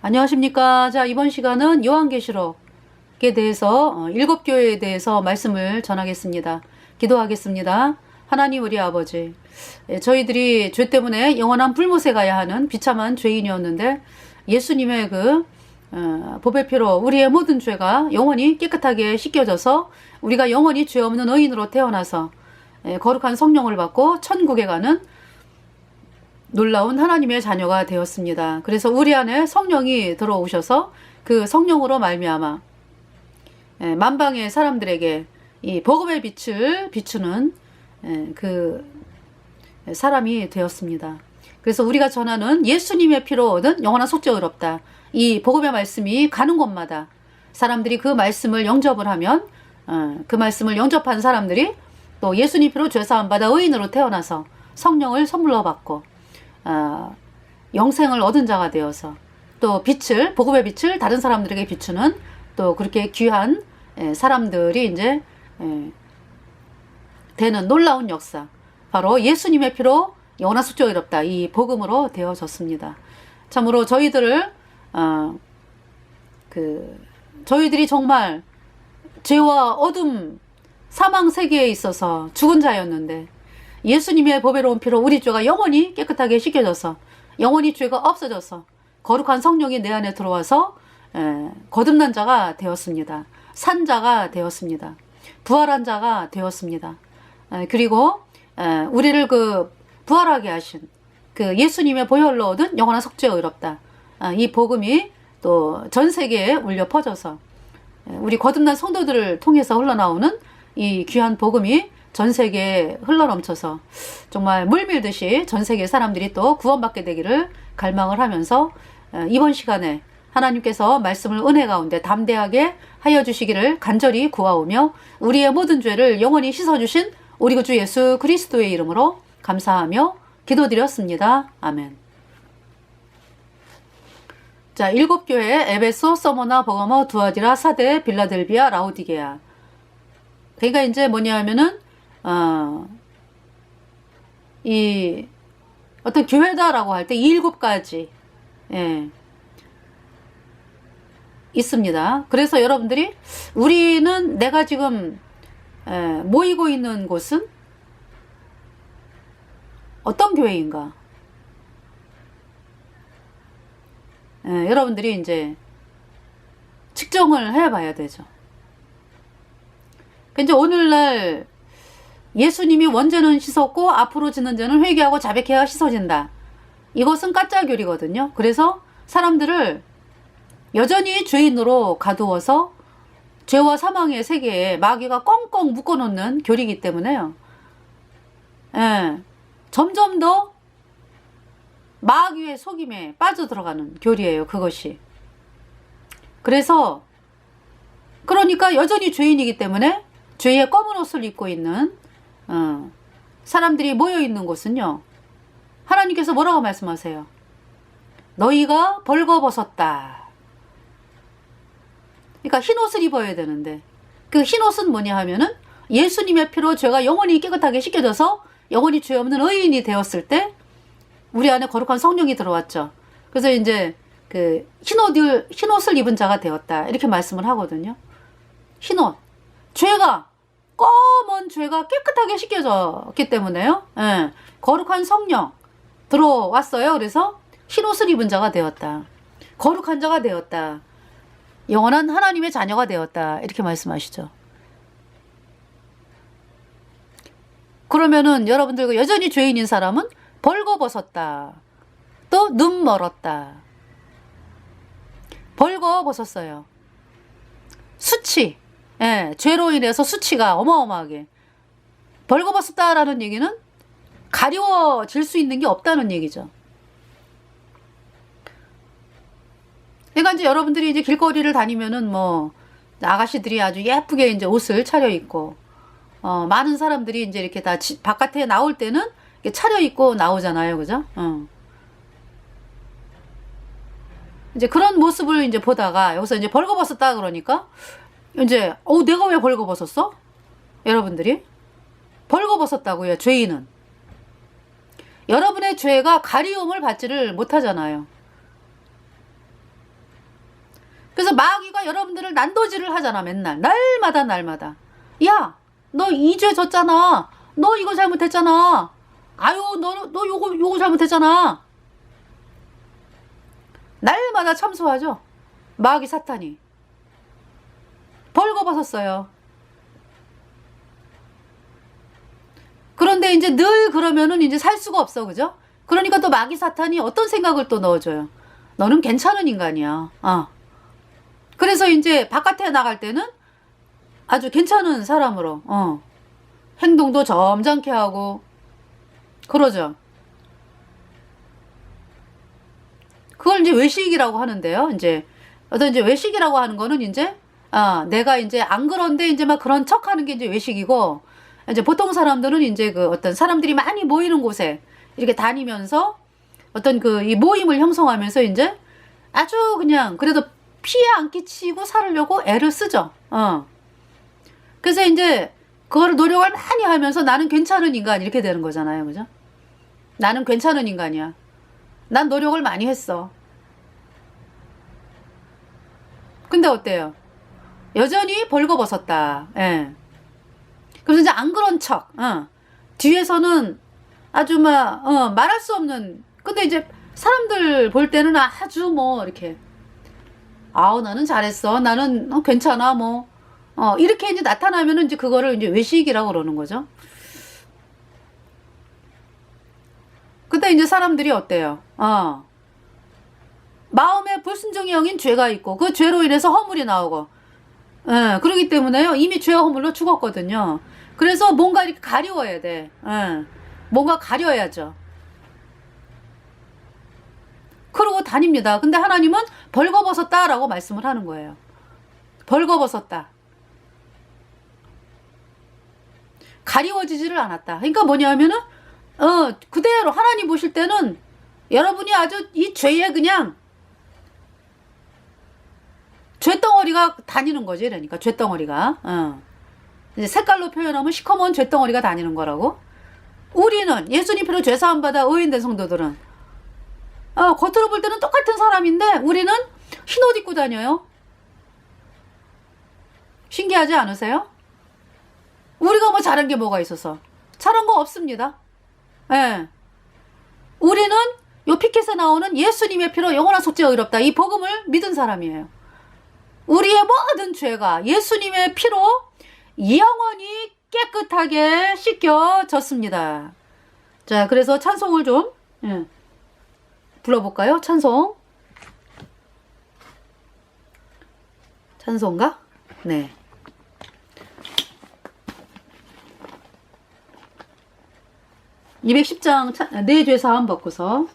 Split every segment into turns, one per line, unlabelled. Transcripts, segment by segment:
안녕하십니까. 자, 이번 시간은 요한계시록에 대해서 일곱 교회에 대해서 말씀을 전하겠습니다. 기도하겠습니다. 하나님 우리 아버지, 저희들이 죄 때문에 영원한 불못에 가야 하는 비참한 죄인이었는데 예수님의 보배 피로 우리의 모든 죄가 영원히 깨끗하게 씻겨져서 우리가 영원히 죄 없는 의인으로 태어나서 거룩한 성령을 받고 천국에 가는 놀라운 하나님의 자녀가 되었습니다. 그래서 우리 안에 성령이 들어오셔서 그 성령으로 말미암아 만방의 사람들에게 이 복음의 빛을 비추는 그 사람이 되었습니다. 그래서 우리가 전하는 예수님의 피로 얻은 영원한 속죄 의롭다. 이 복음의 말씀이 가는 곳마다 사람들이 그 말씀을 영접을 하면 그 말씀을 영접한 사람들이 또 예수님 피로 죄사함 받아 의인으로 태어나서 성령을 선물로 받고 영생을 얻은 자가 되어서 또 빛을, 복음의 빛을 다른 사람들에게 비추는 또 그렇게 귀한 사람들이 이제 되는 놀라운 역사, 바로 예수님의 피로 영원한 속죄 의롭다, 이 복음으로 되어졌습니다. 참으로 저희들을 저희들이 정말 죄와 어둠, 사망 세계에 있어서 죽은 자였는데 예수님의 보배로운 피로 우리 죄가 영원히 깨끗하게 씻겨져서 영원히 죄가 없어져서 거룩한 성령이 내 안에 들어와서 거듭난 자가 되었습니다. 산 자가 되었습니다. 부활한 자가 되었습니다. 그리고 우리를 부활하게 하신 그 예수님의 보혈로 얻은 영원한 속죄 의롭다. 이 복음이 또 전 세계에 울려 퍼져서 우리 거듭난 성도들을 통해서 흘러나오는 이 귀한 복음이 전 세계에 흘러넘쳐서 정말 물밀듯이 전 세계 사람들이 또 구원받게 되기를 갈망을 하면서 이번 시간에 하나님께서 말씀을 은혜 가운데 담대하게 하여 주시기를 간절히 구하오며 우리의 모든 죄를 영원히 씻어주신 우리 구주 예수 그리스도의 이름으로 감사하며 기도드렸습니다. 아멘. 자, 일곱 교회 에베소, 서머나, 버가모, 두아디라, 사데, 빌라델비아, 라오디게아. 그러니까 이제 뭐냐 하면은 이 어떤 교회다라고 할 때 이 일곱 가지 있습니다. 그래서 여러분들이 우리는 내가 지금 모이고 있는 곳은 어떤 교회인가? 여러분들이 이제 측정을 해봐야 되죠. 이제 오늘날 예수님이 원죄는 씻었고 앞으로 짓는 죄는 회개하고 자백해야 씻어진다. 이것은 가짜교리거든요. 그래서 사람들을 여전히 죄인으로 가두어서 죄와 사망의 세계에 마귀가 꽁꽁 묶어놓는 교리이기 때문에요. 점점 더 마귀의 속임에 빠져들어가는 교리예요. 그것이. 그러니까 여전히 죄인이기 때문에 죄의 검은 옷을 입고 있는 사람들이 모여있는 곳은요, 하나님께서 뭐라고 말씀하세요? 너희가 벌거벗었다. 그러니까 흰옷을 입어야 되는데 그 흰옷은 뭐냐 하면은 예수님의 피로 죄가 영원히 깨끗하게 씻겨져서 영원히 죄 없는 의인이 되었을 때 우리 안에 거룩한 성령이 들어왔죠. 그래서 이제 흰옷을 입은 자가 되었다, 이렇게 말씀을 하거든요. 흰옷, 검은 죄가 깨끗하게 씻겨졌기 때문에요. 거룩한 성령 들어왔어요. 그래서 흰옷을 입은 자가 되었다. 거룩한 자가 되었다. 영원한 하나님의 자녀가 되었다. 이렇게 말씀하시죠. 그러면은 여러분들 여전히 죄인인 사람은 벌거벗었다. 또 눈 멀었다. 벌거벗었어요. 수치. 죄로 인해서 수치가 어마어마하게. 벌거벗었다라는 얘기는 가려워질 수 있는 게 없다는 얘기죠. 그러니까 이제 여러분들이 이제 길거리를 다니면은 아가씨들이 아주 예쁘게 이제 옷을 차려입고, 많은 사람들이 이제 이렇게 다 바깥에 나올 때는 이렇게 차려입고 나오잖아요. 그죠? 이제 그런 모습을 이제 보다가 여기서 이제 벌거벗었다 그러니까 이제 내가 왜 벌거벗었어? 여러분들이 벌거벗었다고요. 죄인은 여러분의 죄가 가리움을 받지를 못하잖아요. 그래서 마귀가 여러분들을 난도질을 하잖아. 맨날 날마다 야 너 이 죄 졌잖아. 너 이거 잘못했잖아. 아유 너 요거 잘못했잖아. 날마다 참소하죠. 마귀 사탄이. 벌거벗었어요. 그런데 이제 늘 그러면은 이제 살 수가 없어. 그죠? 그러니까 또 마귀 사탄이 어떤 생각을 또 넣어줘요. 너는 괜찮은 인간이야. 그래서 이제 바깥에 나갈 때는 아주 괜찮은 사람으로, 행동도 점잖게 하고, 그러죠. 그걸 이제 외식이라고 하는데요. 이제, 어떤 이제 외식이라고 하는 거는 이제, 내가 이제 안 그런데 이제 막 그런 척 하는 게 이제 외식이고, 이제 보통 사람들은 이제 그 어떤 사람들이 많이 모이는 곳에 이렇게 다니면서 어떤 그 이 모임을 형성하면서 이제 아주 그냥 그래도 피해 안 끼치고 살으려고 애를 쓰죠. 그래서 이제 그거를 노력을 많이 하면서 나는 괜찮은 인간 이렇게 되는 거잖아요. 그죠? 나는 괜찮은 인간이야. 난 노력을 많이 했어. 근데 어때요? 여전히 벌거벗었다. 예. 그래서 이제 안 그런 척, 뒤에서는 아주 막, 말할 수 없는, 근데 이제 사람들 볼 때는 아주 뭐, 이렇게, 아우, 나는 잘했어. 나는 괜찮아. 뭐, 이렇게 이제 나타나면은 이제 그거를 이제 외식이라고 그러는 거죠. 근데 이제 사람들이 어때요? 마음에 불순종의 영인 죄가 있고, 그 죄로 인해서 허물이 나오고, 그러기 때문에요. 이미 죄 허물로 죽었거든요. 그래서 뭔가 이렇게 가려워야 돼. 뭔가 가려야죠. 그러고 다닙니다. 근데 하나님은 벌거벗었다라고 말씀을 하는 거예요. 벌거벗었다. 가리워지지를 않았다. 그러니까 뭐냐면은, 그대로 하나님 보실 때는 여러분이 아주 이 죄에 그냥 죄덩어리가 다니는 거지. 그러니까 죄덩어리가. 이제 색깔로 표현하면 시커먼 죄덩어리가 다니는 거라고. 우리는 예수님 피로 죄사함 받아 의인된 성도들은 겉으로 볼 때는 똑같은 사람인데 우리는 흰 옷 입고 다녀요. 신기하지 않으세요? 우리가 뭐 잘한 게 뭐가 있어서? 잘한 거 없습니다. 예. 우리는 요 피켓에 나오는 예수님의 피로 영원한 속죄가 의롭다. 이 복음을 믿은 사람이에요. 우리의 모든 죄가 예수님의 피로 영원히 깨끗하게 씻겨졌습니다. 자, 그래서 찬송을 좀 불러볼까요? 찬송가? 네. (210장) 내 죄 사함 받고서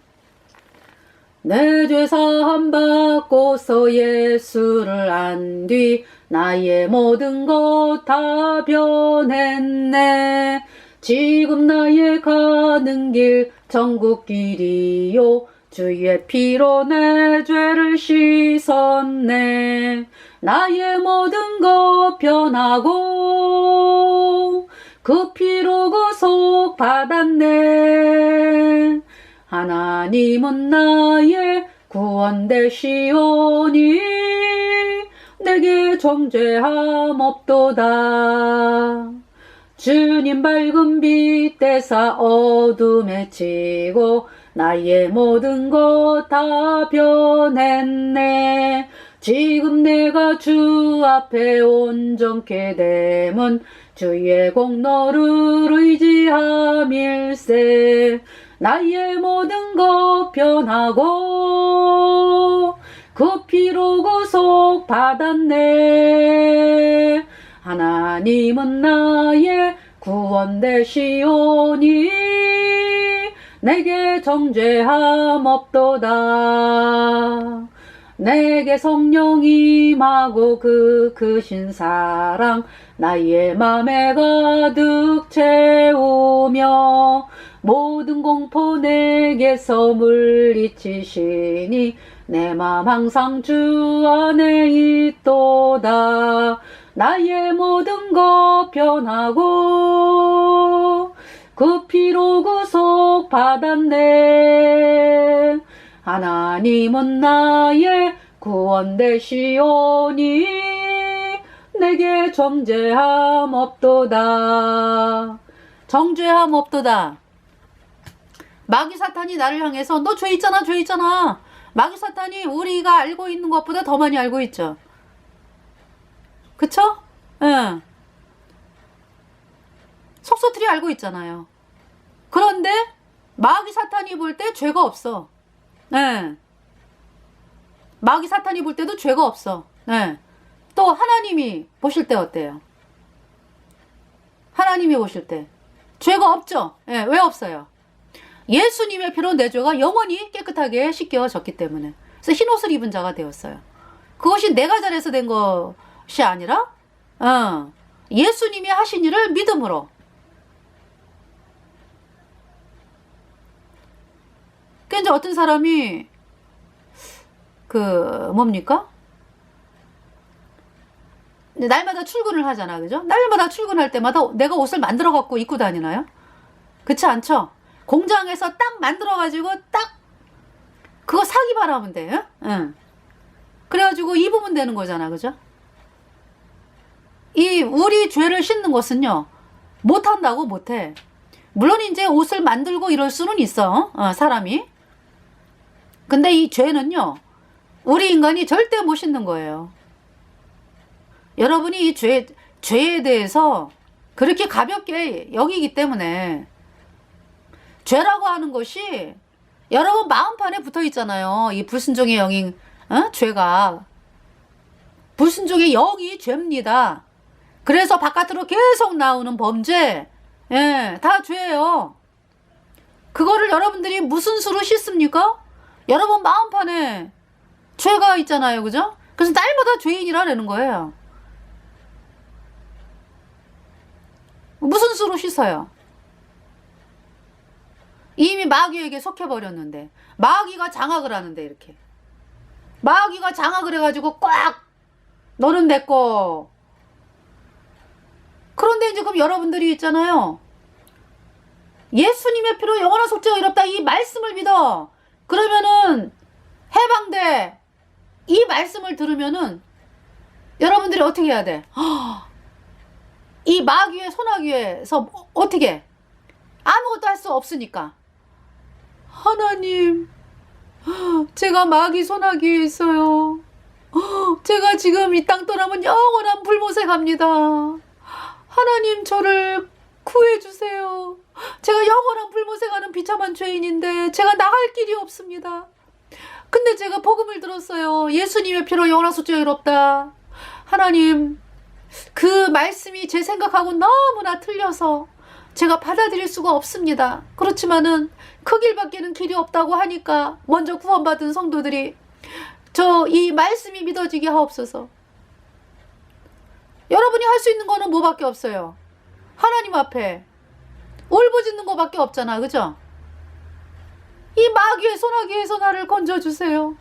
내 죄 사함 받고서 예수를 안 뒤 나의 모든 것 다 변했네. 지금 나의 가는 길 천국 길이요 주의 피로 내 죄를 씻었네. 나의 모든 것 변하고 그 피로 구속 받았네. 하나님은 나의 구원 되시오니 내게 정죄함 없도다. 주님 밝은 빛 대사 어둠에 치고 나의 모든 것 다 변했네. 지금 내가 주 앞에 온전케 됨은 주의 공로를 의지함일세. 나의 모든 것 변하고 그 피로 구속 받았네. 하나님은 나의 구원 되시오니 내게 정죄함 없도다. 내게 성령 임하고 그 크신 사랑 나의 맘에 가득 채우며 모든 공포 내게서 물리치시니 내 맘 항상 주 안에 있도다. 나의 모든 것 변하고 그 피로 구속 받았네. 하나님은 나의 구원 되시오니 내게 정죄함 없도다. 정죄함 없도다. 마귀 사탄이 나를 향해서 너 죄 있잖아, 죄 있잖아. 마귀 사탄이 우리가 알고 있는 것보다 더 많이 알고 있죠. 그쵸? 응. 속속들이 알고 있잖아요. 그런데 마귀 사탄이 볼 때 죄가 없어. 네. 마귀 사탄이 볼 때도 죄가 없어. 네. 또 하나님이 보실 때 어때요? 하나님이 보실 때 죄가 없죠? 네. 왜 없어요? 예수님의 피로 내 죄가 영원히 깨끗하게 씻겨졌기 때문에. 그래서 흰옷을 입은 자가 되었어요. 그것이 내가 잘해서 된 것이 아니라 예수님이 하신 일을 믿음으로. 그 이제 어떤 사람이 뭡니까? 날마다 출근을 하잖아, 그죠? 날마다 출근할 때마다 내가 옷을 만들어 갖고 입고 다니나요? 그렇지 않죠? 공장에서 딱 만들어 가지고 딱 그거 사기만 하면 돼. 응. 그래가지고 입으면 되는 거잖아, 그죠? 우리 죄를 씻는 것은요, 못한다고 못해. 물론 이제 옷을 만들고 이럴 수는 있어, 사람이. 근데 이 죄는요, 우리 인간이 절대 못 씻는 거예요. 여러분이 이 죄에 대해서 그렇게 가볍게 여기기 때문에, 죄라고 하는 것이 여러분 마음판에 붙어 있잖아요. 이 불순종의 영인, 죄가. 불순종의 영이 죄입니다. 그래서 바깥으로 계속 나오는 범죄, 예, 다 죄예요. 그거를 여러분들이 무슨 수로 씻습니까? 여러분 마음판에 죄가 있잖아요, 그죠? 그래서 날마다 죄인이라는 거예요. 무슨 수로 씻어요? 이미 마귀에게 속해버렸는데, 마귀가 장악을 하는데, 이렇게 마귀가 장악을 해가지고 꽉 너는 내 거. 그런데 이제 그럼 여러분들이 있잖아요, 예수님의 피로 영원한 속죄가 이롭다, 이 말씀을 믿어. 그러면은 해방돼. 이 말씀을 들으면은 여러분들이 어떻게 해야 돼? 이 마귀의 소나귀에서 어떻게? 아무것도 할 수 없으니까. 하나님, 제가 마귀 소나귀에 있어요. 제가 지금 이 땅 떠나면 영원한 불못에 갑니다. 하나님, 저를 구해주세요. 제가 영원한 불못에 가는 비참한 죄인인데 제가 나갈 길이 없습니다. 근데 제가 복음을 들었어요. 예수님의 피로 영원한 속죄가 이롭다. 하나님, 그 말씀이 제 생각하고 너무나 틀려서 제가 받아들일 수가 없습니다. 그렇지만은 그 길밖에는 길이 없다고 하니까 먼저 구원받은 성도들이 저 이 말씀이 믿어지게 하옵소서. 여러분이 할 수 있는 거는 뭐밖에 없어요? 하나님 앞에 울부짖는 거밖에 없잖아, 그죠? 이 마귀의 소나기에서 나를 건져주세요.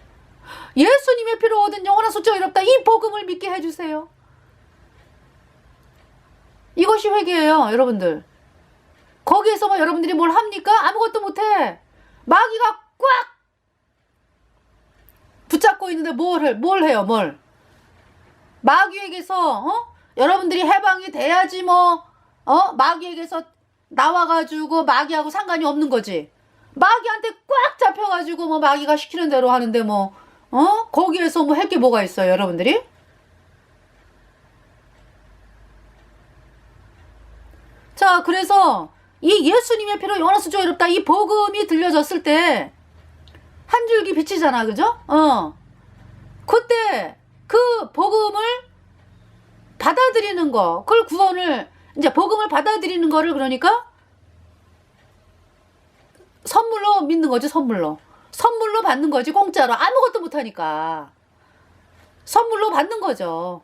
예수님의 피로 얻은 영원한 속죄가 이롭다, 이 복음을 믿게 해주세요. 이것이 회개예요, 여러분들. 거기에서 뭐 여러분들이 뭘 합니까? 아무것도 못해. 마귀가 꽉 붙잡고 있는데 뭘 해요, 뭘? 마귀에게서 여러분들이 해방이 돼야지 뭐 마귀에게서 나와가지고 마귀하고 상관이 없는 거지. 마귀한테 꽉 잡혀가지고 뭐 마귀가 시키는 대로 하는데 뭐 거기에서 뭐 할 게 뭐가 있어요, 여러분들이? 자, 그래서 이 예수님의 피로 영원한 속죄가 이롭다, 이 복음이 들려졌을 때 한 줄기 빛이잖아, 그죠? 그때 그 복음을 받아들이는 거, 그걸 구원을, 이제 복음을 받아들이는 거를, 그러니까 선물로 믿는 거지, 선물로 받는 거지. 공짜로 아무것도 못하니까 선물로 받는 거죠.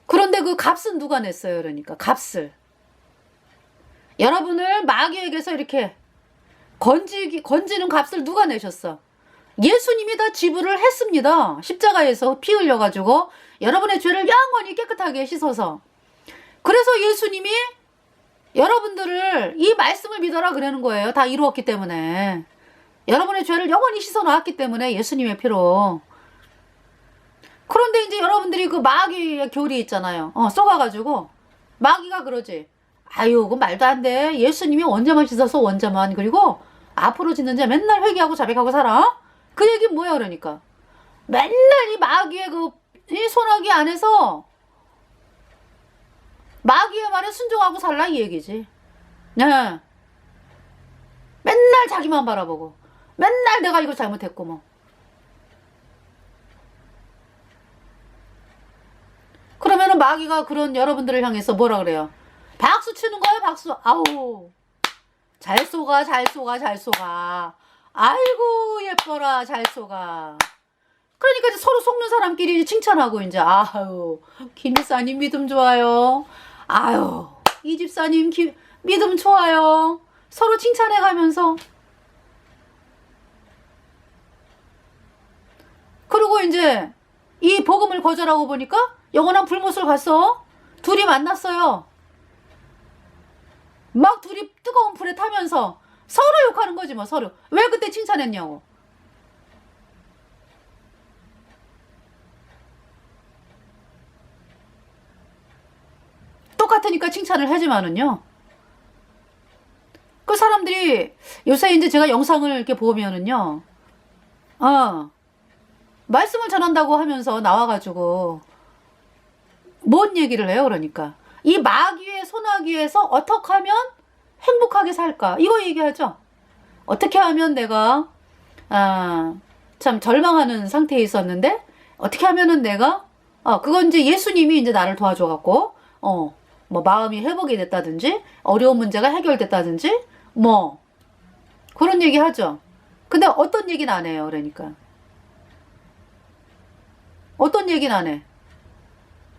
그런데 그 값은 누가 냈어요? 그러니까 값을 여러분을 마귀에게서 이렇게 건지는 값을 누가 내셨어? 예수님이 다 지불을 했습니다. 십자가에서 피 흘려가지고 여러분의 죄를 영원히 깨끗하게 씻어서. 그래서 예수님이 여러분들을 이 말씀을 믿어라 그러는 거예요. 다 이루었기 때문에. 여러분의 죄를 영원히 씻어놨기 때문에 예수님의 피로. 그런데 이제 여러분들이 그 마귀의 교리 있잖아요. 쏘가가지고 마귀가 그러지. 아유, 그 말도 안 돼. 예수님이 원죄만 씻어서 원죄만. 그리고 앞으로 짓는 자 맨날 회개하고 자백하고 살아. 그 얘기는 뭐야 그러니까. 맨날 이 마귀의 이 소나기 안에서 마귀의 말에 순종하고 살라 이 얘기지. 네. 맨날 자기만 바라보고 맨날 내가 이거 잘못했고 뭐. 그러면은 마귀가 그런 여러분들을 향해서 뭐라 그래요? 박수 치는 거예요, 박수. 아우, 잘 쏘가, 잘 쏘가, 잘 쏘가. 아이고, 예뻐라, 잘 쏘가. 그러니까 이제 서로 속는 사람끼리 칭찬하고, 이제, 아유, 김 집사님 믿음 좋아요. 아유, 이 집사님 믿음 좋아요. 서로 칭찬해 가면서. 그리고 이제, 이 복음을 거절하고 보니까, 영원한 불못을 갔어. 둘이 만났어요. 막 둘이 뜨거운 불에 타면서 서로 욕하는 거지 뭐. 서로 왜 그때 칭찬했냐고. 똑같으니까 칭찬을 하지만은요, 그 사람들이 요새 이제 제가 영상을 이렇게 보면은요, 말씀을 전한다고 하면서 나와가지고 뭔 얘기를 해요. 그러니까 이 마귀의 소나기에서 어떻게 하면 행복하게 살까? 이거 얘기하죠. 어떻게 하면 내가 참 절망하는 상태에 있었는데 어떻게 하면은 내가 그건 이제 예수님이 이제 나를 도와줘갖고 뭐 마음이 회복이 됐다든지 어려운 문제가 해결됐다든지 뭐 그런 얘기 하죠. 근데 어떤 얘기는 안 해요. 그러니까 어떤 얘기는 안 해.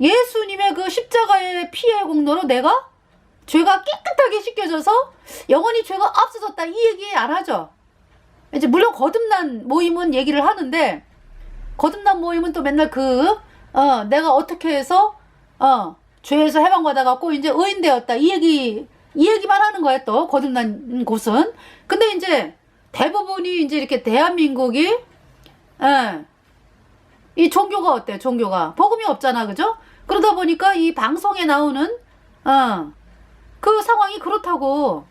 예수님의 그 십자가의 피의 공로로 내가 죄가 깨끗하게 씻겨져서 영원히 죄가 없어졌다 이 얘기 안 하죠. 이제 물론 거듭난 모임은 얘기를 하는데 거듭난 모임은 또 맨날 내가 어떻게 해서 죄에서 해방받아갖고 이제 의인 되었다 이 얘기만 하는 거예요. 또 거듭난 곳은. 근데 이제 대부분이 이제 이렇게 대한민국이 이 종교가 어때? 종교가 복음이 없잖아, 그죠? 그러다 보니까 이 방송에 나오는 그 상황이 그렇다고.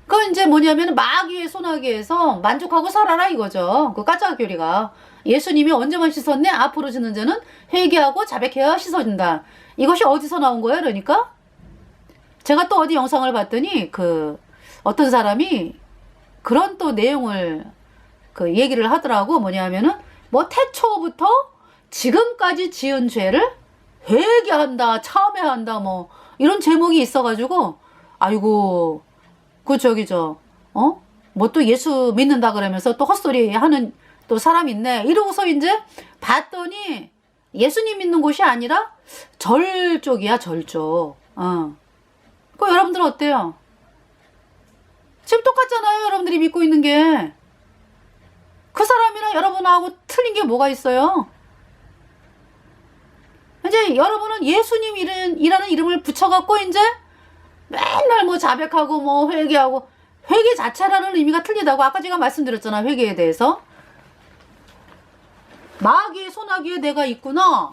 그건 이제 뭐냐면 마귀의 소나기에서 만족하고 살아라 이거죠. 그 까짜 교리가 예수님이 언제만 씻었네? 앞으로 짓는 자는 회개하고 자백해야 씻어진다. 이것이 어디서 나온 거예요? 그러니까 제가 또 어디 영상을 봤더니 어떤 사람이 그런 또 내용을 얘기를 하더라고. 뭐냐면은 뭐 태초부터 지금까지 지은 죄를 회개한다, 참회한다, 뭐 이런 제목이 있어가지고 아이고 뭐 또 예수 믿는다 그러면서 또 헛소리 하는 또 사람 있네. 이러고서 이제 봤더니 예수님 믿는 곳이 아니라 절 쪽이야, 절 쪽. 그 여러분들은 어때요? 지금 똑같잖아요. 여러분들이 믿고 있는 게. 그 사람이랑 여러분하고 틀린 게 뭐가 있어요? 이제 여러분은 예수님이라는 이름을 붙여갖고 이제 맨날 뭐 자백하고 뭐 회개하고, 회개 자체라는 의미가 틀리다고 아까 제가 말씀드렸잖아. 회개에 대해서. 마귀의 소나기에 내가 있구나.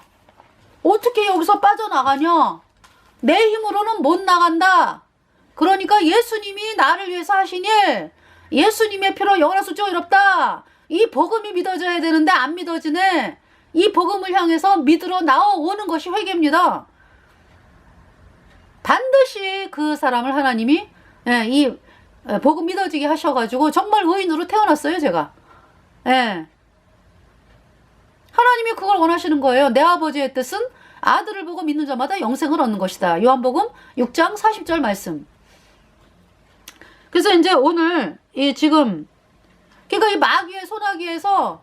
어떻게 여기서 빠져나가냐? 내 힘으로는 못 나간다. 그러니까 예수님이 나를 위해서 하신 일, 예수님의 피로 영원한 수증 이롭다. 이 복음이 믿어져야 되는데 안 믿어지네. 이 복음을 향해서 믿으러 나오는 것이 회개입니다. 반드시 그 사람을 하나님이 이 복음 믿어지게 하셔가지고 정말 의인으로 태어났어요. 제가. 하나님이 그걸 원하시는 거예요. 내 아버지의 뜻은 아들을 보고 믿는 자마다 영생을 얻는 것이다. 요한복음 6장 40절 말씀. 그래서 이제 오늘 그러니까 이 마귀의 소나기에서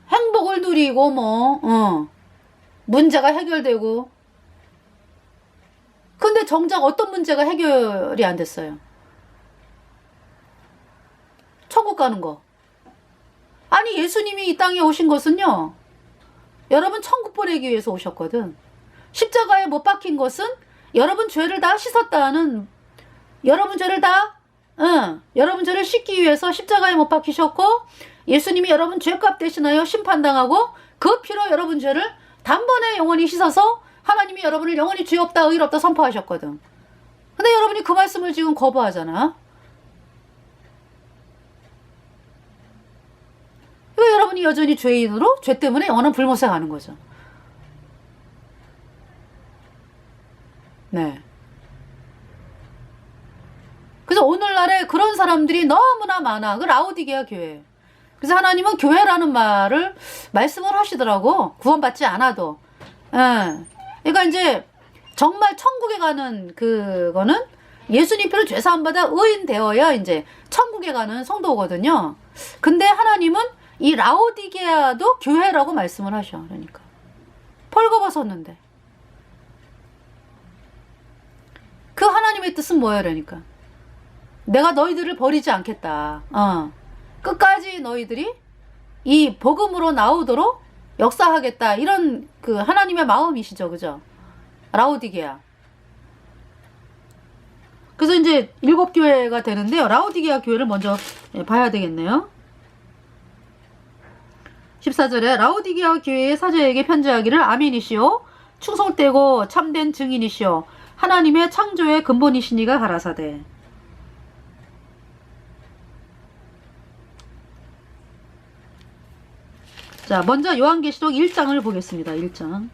행복을 누리고 문제가 해결되고, 근데 정작 어떤 문제가 해결이 안 됐어요? 천국 가는 거. 아니 예수님이 이 땅에 오신 것은요, 여러분 천국 보내기 위해서 오셨거든. 십자가에 못 박힌 것은 여러분 죄를 다 씻었다는, 여러분 죄를 다, 여러분 죄를 씻기 위해서 십자가에 못 박히셨고, 예수님이 여러분 죄값 대신하여 심판당하고 그 피로 여러분 죄를 단번에 영원히 씻어서 하나님이 여러분을 영원히 죄 없다 의롭다 선포하셨거든. 근데 여러분이 그 말씀을 지금 거부하잖아. 왜 여러분이 여전히 죄인으로 죄 때문에 영원한 불못에 가는 거죠. 네. 그래서 오늘날에 그런 사람들이 너무나 많아. 그 라오디게아 교회. 그래서 하나님은 교회라는 말씀을 하시더라고. 구원받지 않아도. 예. 그러니까 이제 정말 천국에 가는 그거는 예수님 피로 죄사함 받아 의인 되어야 이제 천국에 가는 성도거든요. 근데 하나님은 이 라오디게아도 교회라고 말씀을 하셔. 그러니까 펄거벗었는데 그 하나님의 뜻은 뭐예요? 그러니까 내가 너희들을 버리지 않겠다. 끝까지 너희들이 이 복음으로 나오도록 역사하겠다. 이런 그 하나님의 마음이시죠. 그죠? 라오디게아. 그래서 이제 7교회가 되는데요. 라오디게아 교회를 먼저 봐야 되겠네요. 14절에 라오디게아 교회의 사제에게 편지하기를 아멘이시오. 충성되고 참된 증인이시오. 하나님의 창조의 근본이시니가 가라사대. 자, 먼저 요한계시록 1장을 보겠습니다. 1장.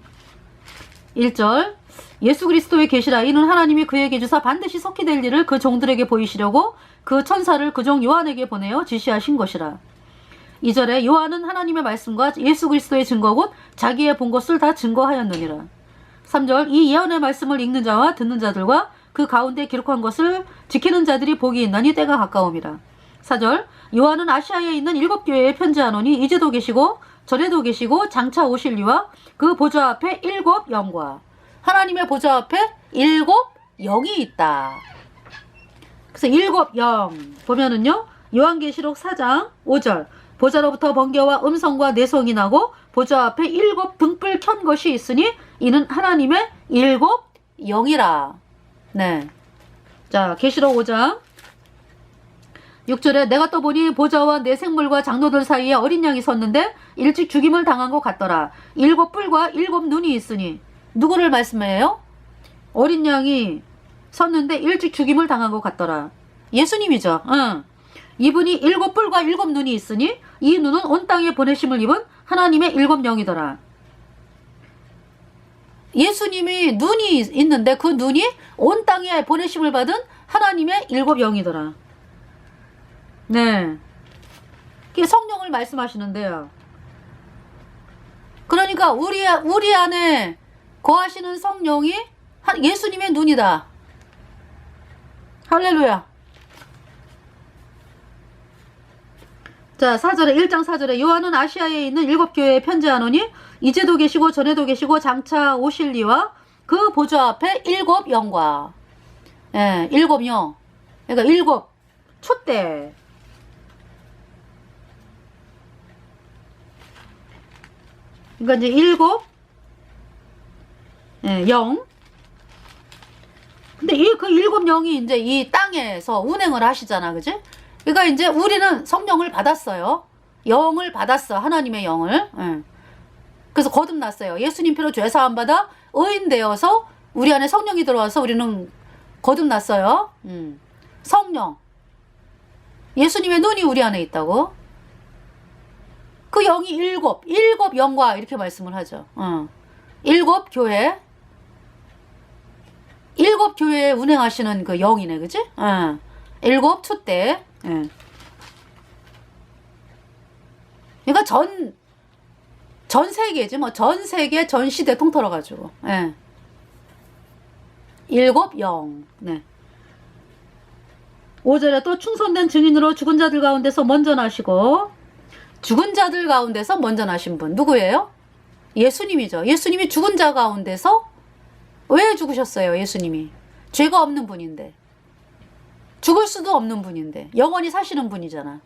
1절. 예수 그리스도의 계시라. 이는 하나님이 그에게 주사 반드시 속히 될 일을 그 종들에게 보이시려고 그 천사를 그 종 요한에게 보내어 지시하신 것이라. 2절에 요한은 하나님의 말씀과 예수 그리스도의 증거 곧 자기의 본 것을 다 증거하였느니라. 3절. 이 예언의 말씀을 읽는 자와 듣는 자들과 그 가운데 기록한 것을 지키는 자들이 복이 있나니 때가 가까움이라. 4절. 요한은 아시아에 있는 7교회에 편지하노니 이제도 계시고 전에도 계시고 장차 오실 이와 그 보좌 앞에 7 영과 하나님의 보좌 앞에 7 영이 있다. 그래서 7 영 보면은요, 요한계시록 4장 5절. 보좌로부터 번개와 음성과 내성이 나고 보좌 앞에 7 등불 켠 것이 있으니 이는 하나님의 7 영이라. 네. 자, 계시록 5장 6절에 내가 또 보니 보좌와 내 생물과 장로들 사이에 어린 양이 섰는데 일찍 죽임을 당한 것 같더라. 7 뿔과 7 눈이 있으니. 누구를 말씀해요? 어린 양이 섰는데 일찍 죽임을 당한 것 같더라. 예수님이죠. 이분이 7 뿔과 7 눈이 있으니 이 눈은 온 땅에 보내심을 입은 하나님의 7 영이더라. 예수님이 눈이 있는데 그 눈이 온 땅에 보내심을 받은 하나님의 7 영이더라. 네. 그게 성령을 말씀하시는데요. 그러니까 우리 안에 거하시는 성령이 예수님의 눈이다. 할렐루야. 자, 4절에 1장 4절에 요한은 아시아에 있는 7교회에 편지하노니 이제도 계시고 전에도 계시고 장차 오실 이와 그 보좌 앞에 7 영과. 예, 7 영. 그러니까 7 촛대. 그러니까 이제 7 영. 근데 그 7 영이 이제 이 땅에서 운행을 하시잖아. 그지? 그러니까 이제 우리는 성령을 받았어요. 영을 받았어. 하나님의 영을. 그래서 거듭났어요. 예수님 피로 죄사함 받아 의인 되어서 우리 안에 성령이 들어와서 우리는 거듭났어요. 성령. 예수님의 눈이 우리 안에 있다고. 그 영이 7 영과 이렇게 말씀을 하죠. 7 교회. 7 교회에 운행하시는 그 영이네. 그지? 7 촛대. 그러니까 전 세계지 뭐. 전 세계 전 시대 통틀어 가지고. 7 영. 네. 5절에 또 충성된 증인으로 죽은 자들 가운데서 먼저 나시고. 죽은 자들 가운데서 먼저 나신 분 누구예요? 예수님이죠. 예수님이 죽은 자 가운데서 왜 죽으셨어요? 예수님이 죄가 없는 분인데, 죽을 수도 없는 분인데, 영원히 사시는 분이잖아.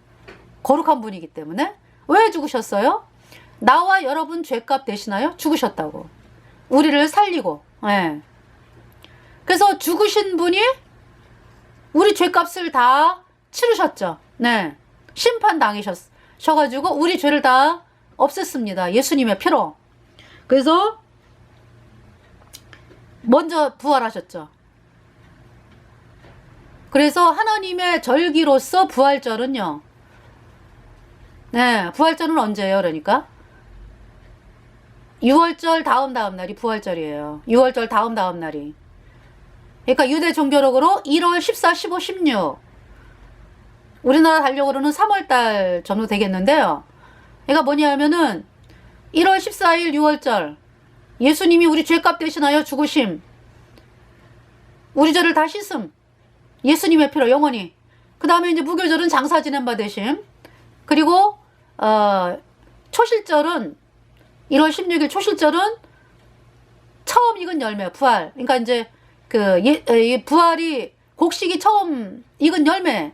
거룩한 분이기 때문에. 왜 죽으셨어요? 나와 여러분 죄값 대신하여 죽으셨다고. 우리를 살리고, 예. 그래서 죽으신 분이 우리 죄값을 다 치르셨죠. 네. 심판 당하셔가지고 우리 죄를 다 없앴습니다. 예수님의 피로. 그래서 먼저 부활하셨죠. 그래서 하나님의 절기로서 부활절은요. 네, 부활절은 언제예요? 그러니까 6월절 다음 날이 부활절이에요. 6월절 다음 날이. 그러니까 유대 종교력으로 1월 14, 15, 16. 우리나라 달력으로는 3월달 정도 되겠는데요. 그러니까 뭐냐면은 1월 14일 6월절 예수님이 우리 죄값 대신하여 죽으심. 우리 죄를 다 씻음. 예수님의 피로 영원히. 그 다음에 이제 무교절은 장사 지낸 바 되심. 그리고 초실절은 1월 16일 초실절은 처음 익은 열매 부활. 그러니까 이제 이 부활이 곡식이 처음 익은 열매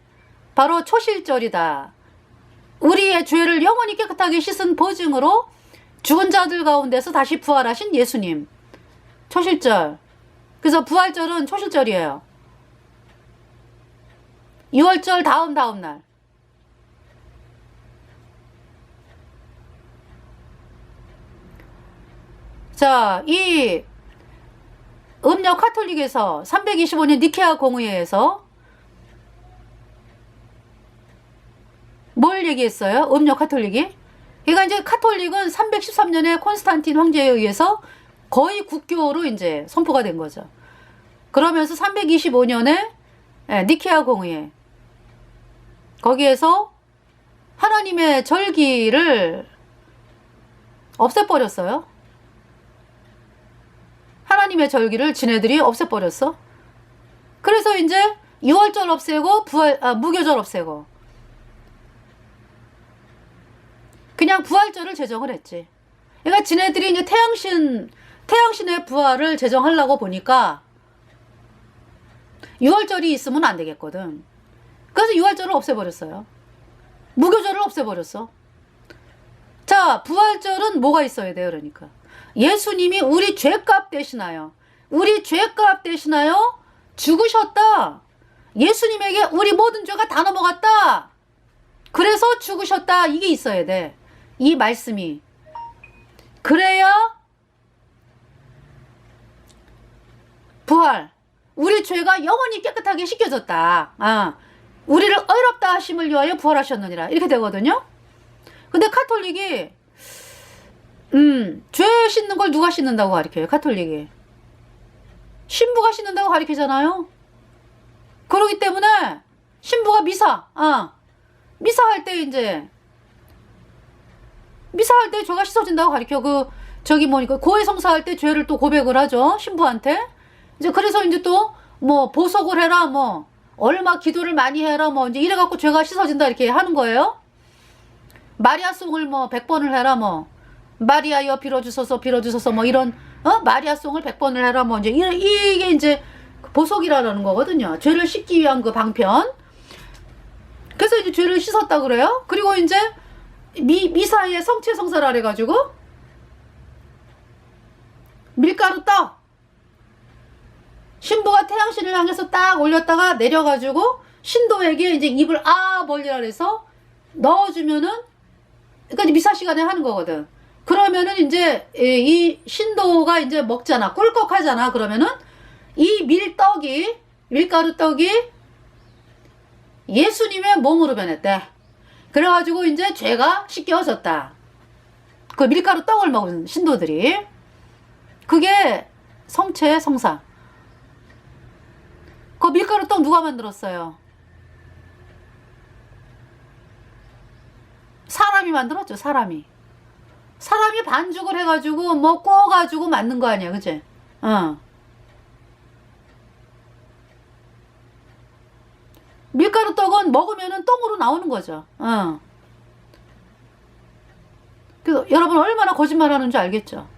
바로 초실절이다. 우리의 죄를 영원히 깨끗하게 씻은 보증으로 죽은 자들 가운데서 다시 부활하신 예수님. 초실절. 그래서 부활절은 초실절이에요. 6월절 다음 날. 자, 이 음력 카톨릭에서 325년 니케아 공의회에서 뭘 얘기했어요? 음력 카톨릭이? 그러니까 이제 카톨릭은 313년에 콘스탄틴 황제에 의해서 거의 국교로 이제 선포가 된 거죠. 그러면서 325년에 니케아 공의회 거기에서 하나님의 절기를 없애버렸어요. 하나님의 절기를 지네들이 없애버렸어. 그래서 이제 6월절 없애고 무교절 없애고 그냥 부활절을 제정을 했지. 그러니까 지네들이 이제 태양신의 부활을 제정하려고 보니까 6월절이 있으면 안 되겠거든. 그래서 6월절을 없애버렸어요. 무교절을 없애버렸어. 자, 부활절은 뭐가 있어야 돼요? 그러니까 예수님이 우리 죄값 대신하여 죽으셨다. 예수님에게 우리 모든 죄가 다 넘어갔다. 그래서 죽으셨다. 이게 있어야 돼. 이 말씀이. 그래야 부활. 우리 죄가 영원히 깨끗하게 씻겨졌다. 우리를 의롭다 하심을 위하여 부활하셨느니라. 이렇게 되거든요. 근데 카톨릭이 죄 씻는 걸 누가 씻는다고 가르쳐요? 카톨릭이. 신부가 씻는다고 가르치잖아요. 그러기 때문에 신부가 미사할 때 미사할 때 죄가 씻어진다고 가르쳐. 고해성사할 때 죄를 또 고백을 하죠. 신부한테. 이제 그래서 이제 또 보석을 해라 얼마 기도를 많이 해라 이제 이래갖고 죄가 씻어진다 이렇게 하는 거예요. 마리아송을 100번을 해라 마리아여 빌어주소서 이런 마리아송을 100번을 해라 이제 이게 이제 보석이라는 거거든요. 죄를 씻기 위한 그 방편. 그래서 이제 죄를 씻었다 그래요. 그리고 이제 미사에 성체성사를 해가지고 밀가루 떡 신부가 태양신을 향해서 딱 올렸다가 내려가지고 신도에게 이제 입을 벌리라 그래서 넣어주면은 그러니까 미사 시간에 하는 거거든. 그러면은 이제 이 신도가 이제 먹잖아. 꿀꺽하잖아. 그러면은 이 밀가루 떡이 예수님의 몸으로 변했대. 그래가지고 이제 죄가 씻겨졌다. 그 밀가루 떡을 먹은 신도들이. 그게 성체 성사. 그 밀가루 떡 누가 만들었어요? 사람이 만들었죠. 사람이 반죽을 해가지고 구워가지고 만든 거 아니야. 그치? 밀가루 떡은 먹으면은 똥으로 나오는 거죠. 그래서 여러분 얼마나 거짓말 하는지 알겠죠?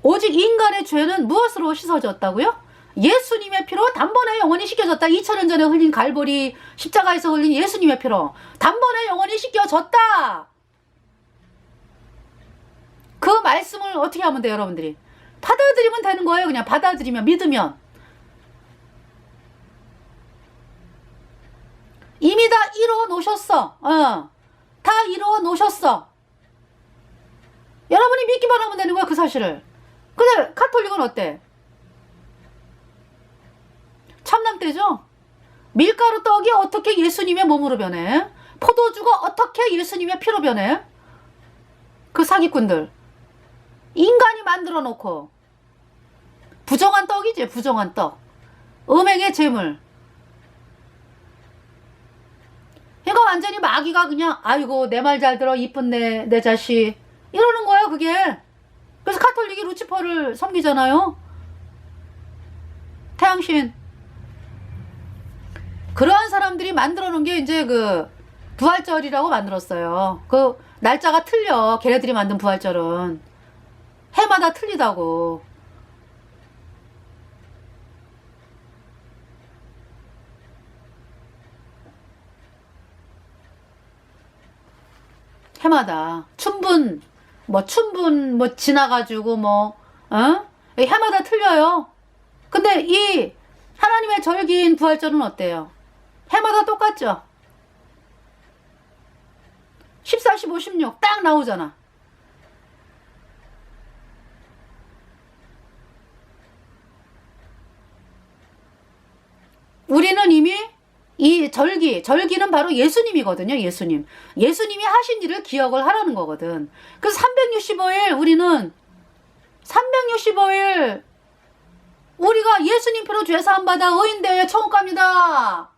오직 인간의 죄는 무엇으로 씻어졌다고요? 예수님의 피로 단번에 영원히 씻겨졌다. 2000년 전에 흘린 갈보리 십자가에서 흘린 예수님의 피로 단번에 영원히 씻겨졌다. 그 말씀을 어떻게 하면 돼요, 여러분들이? 받아들이면 되는 거예요. 그냥 받아들이면, 믿으면. 이미 다 이루어 놓으셨어. 다 이루어 놓으셨어. 여러분이 믿기만 하면 되는 거야, 그 사실을. 근데 가톨릭은 어때? 참남대죠? 밀가루 떡이 어떻게 예수님의 몸으로 변해? 포도주가 어떻게 예수님의 피로 변해? 그 사기꾼들. 인간이 만들어 놓고. 부정한 떡이지, 부정한 떡. 음행의 재물. 그러니까 완전히 마귀가 그냥, 아이고, 내 말 잘 들어, 이쁜 내 자식. 이러는 거예요, 그게. 그래서 가톨릭이 루치퍼를 섬기잖아요. 태양신. 그러한 사람들이 만들어 놓은 게 이제 그 부활절이라고 만들었어요. 그 날짜가 틀려. 걔네들이 만든 부활절은. 해마다 틀리다고. 해마다. 춘분 지나가지고 해마다 틀려요. 근데 이 하나님의 절기인 부활절은 어때요? 해마다 똑같죠? 14, 15, 16 딱 나오잖아. 우리는 이미 이 절기는 바로 예수님이거든요. 예수님이 하신 일을 기억을 하라는 거거든. 그래서 365일 우리가 예수님 피로 죄사함 받아 의인되어 천국 갑니다.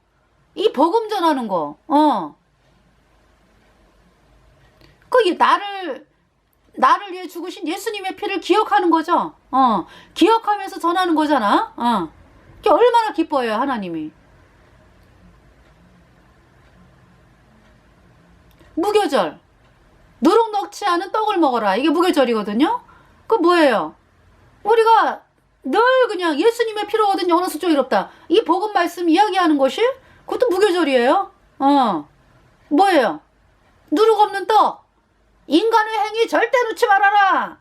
이 복음 전하는 거. 그 나를 위해 죽으신 예수님의 피를 기억하는 거죠. 기억하면서 전하는 거잖아. 그게 얼마나 기뻐요, 하나님이. 무교절. 누룩 넣지 않은 떡을 먹어라. 이게 무교절이거든요. 그 뭐예요? 우리가 늘 그냥 예수님의 피로 얻은 영원한 수조 이롭다. 이 복음 말씀 이야기하는 것이 그것도 무교절이에요. 뭐예요? 누룩 없는 떡. 인간의 행위 절대 놓지 말아라.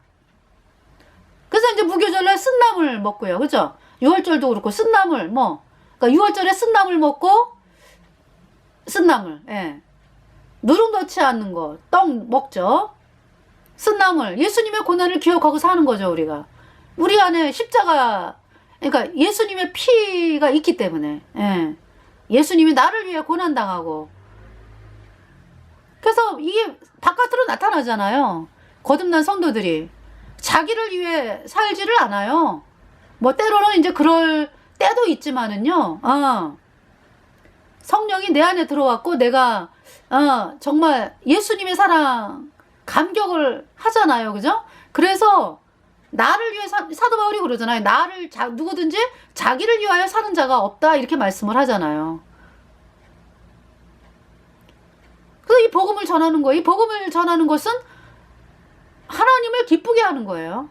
그래서 이제 무교절날 쓴나물 먹고요. 그죠? 6월절도 그렇고 쓴나물 그러니까 6월절에 쓴나물 먹고 쓴나물. 예. 누룩 넣지 않는 거, 떡 먹죠. 쓴나물, 예수님의 고난을 기억하고 사는 거죠, 우리가. 우리 안에 십자가, 그러니까 예수님의 피가 있기 때문에, 예수님이 나를 위해 고난당하고. 그래서 이게 바깥으로 나타나잖아요. 거듭난 성도들이. 자기를 위해 살지를 않아요. 때로는 이제 그럴 때도 있지만은요, 성령이 내 안에 들어왔고, 내가 정말 예수님의 사랑 감격을 하잖아요. 그죠? 그래서 나를 위해 사도 바울이 그러잖아요. 누구든지 자기를 위하여 사는 자가 없다 이렇게 말씀을 하잖아요. 그래서 이 복음을 전하는 거예요. 이 복음을 전하는 것은 하나님을 기쁘게 하는 거예요.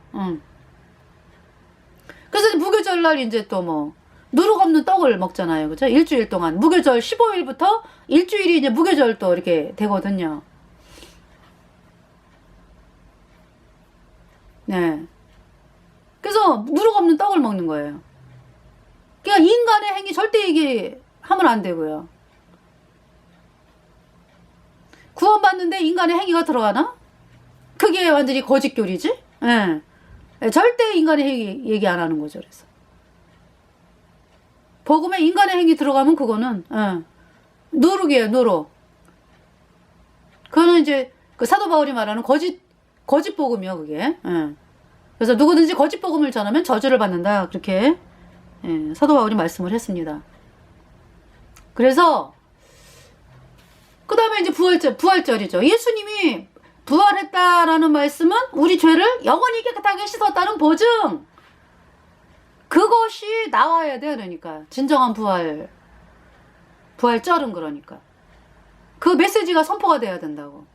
그래서 무교절날 이제 또 누룩 없는 떡을 먹잖아요. 그죠? 일주일 동안. 무교절 15일부터 일주일이 이제 무교절 또 이렇게 되거든요. 네. 그래서 누룩 없는 떡을 먹는 거예요. 그러니까 인간의 행위 절대 얘기하면 안 되고요. 구원받는데 인간의 행위가 들어가나? 그게 완전히 거짓교리지? 예. 절대 인간의 행위 얘기 안 하는 거죠. 그래서. 복음에 인간의 행위 들어가면 그거는 누룩이에요. 누룩. 그거는 이제 그 사도 바울이 말하는 거짓 복음이요. 그게. 그래서 누구든지 거짓 복음을 전하면 저주를 받는다. 그렇게 사도 바울이 말씀을 했습니다. 그래서 그 다음에 이제 부활절이죠. 예수님이 부활했다라는 말씀은 우리 죄를 영원히 깨끗하게 씻었다는 보증. 그것이 나와야 돼. 그러니까 진정한 부활절은 그러니까 그 메시지가 선포가 돼야 된다고.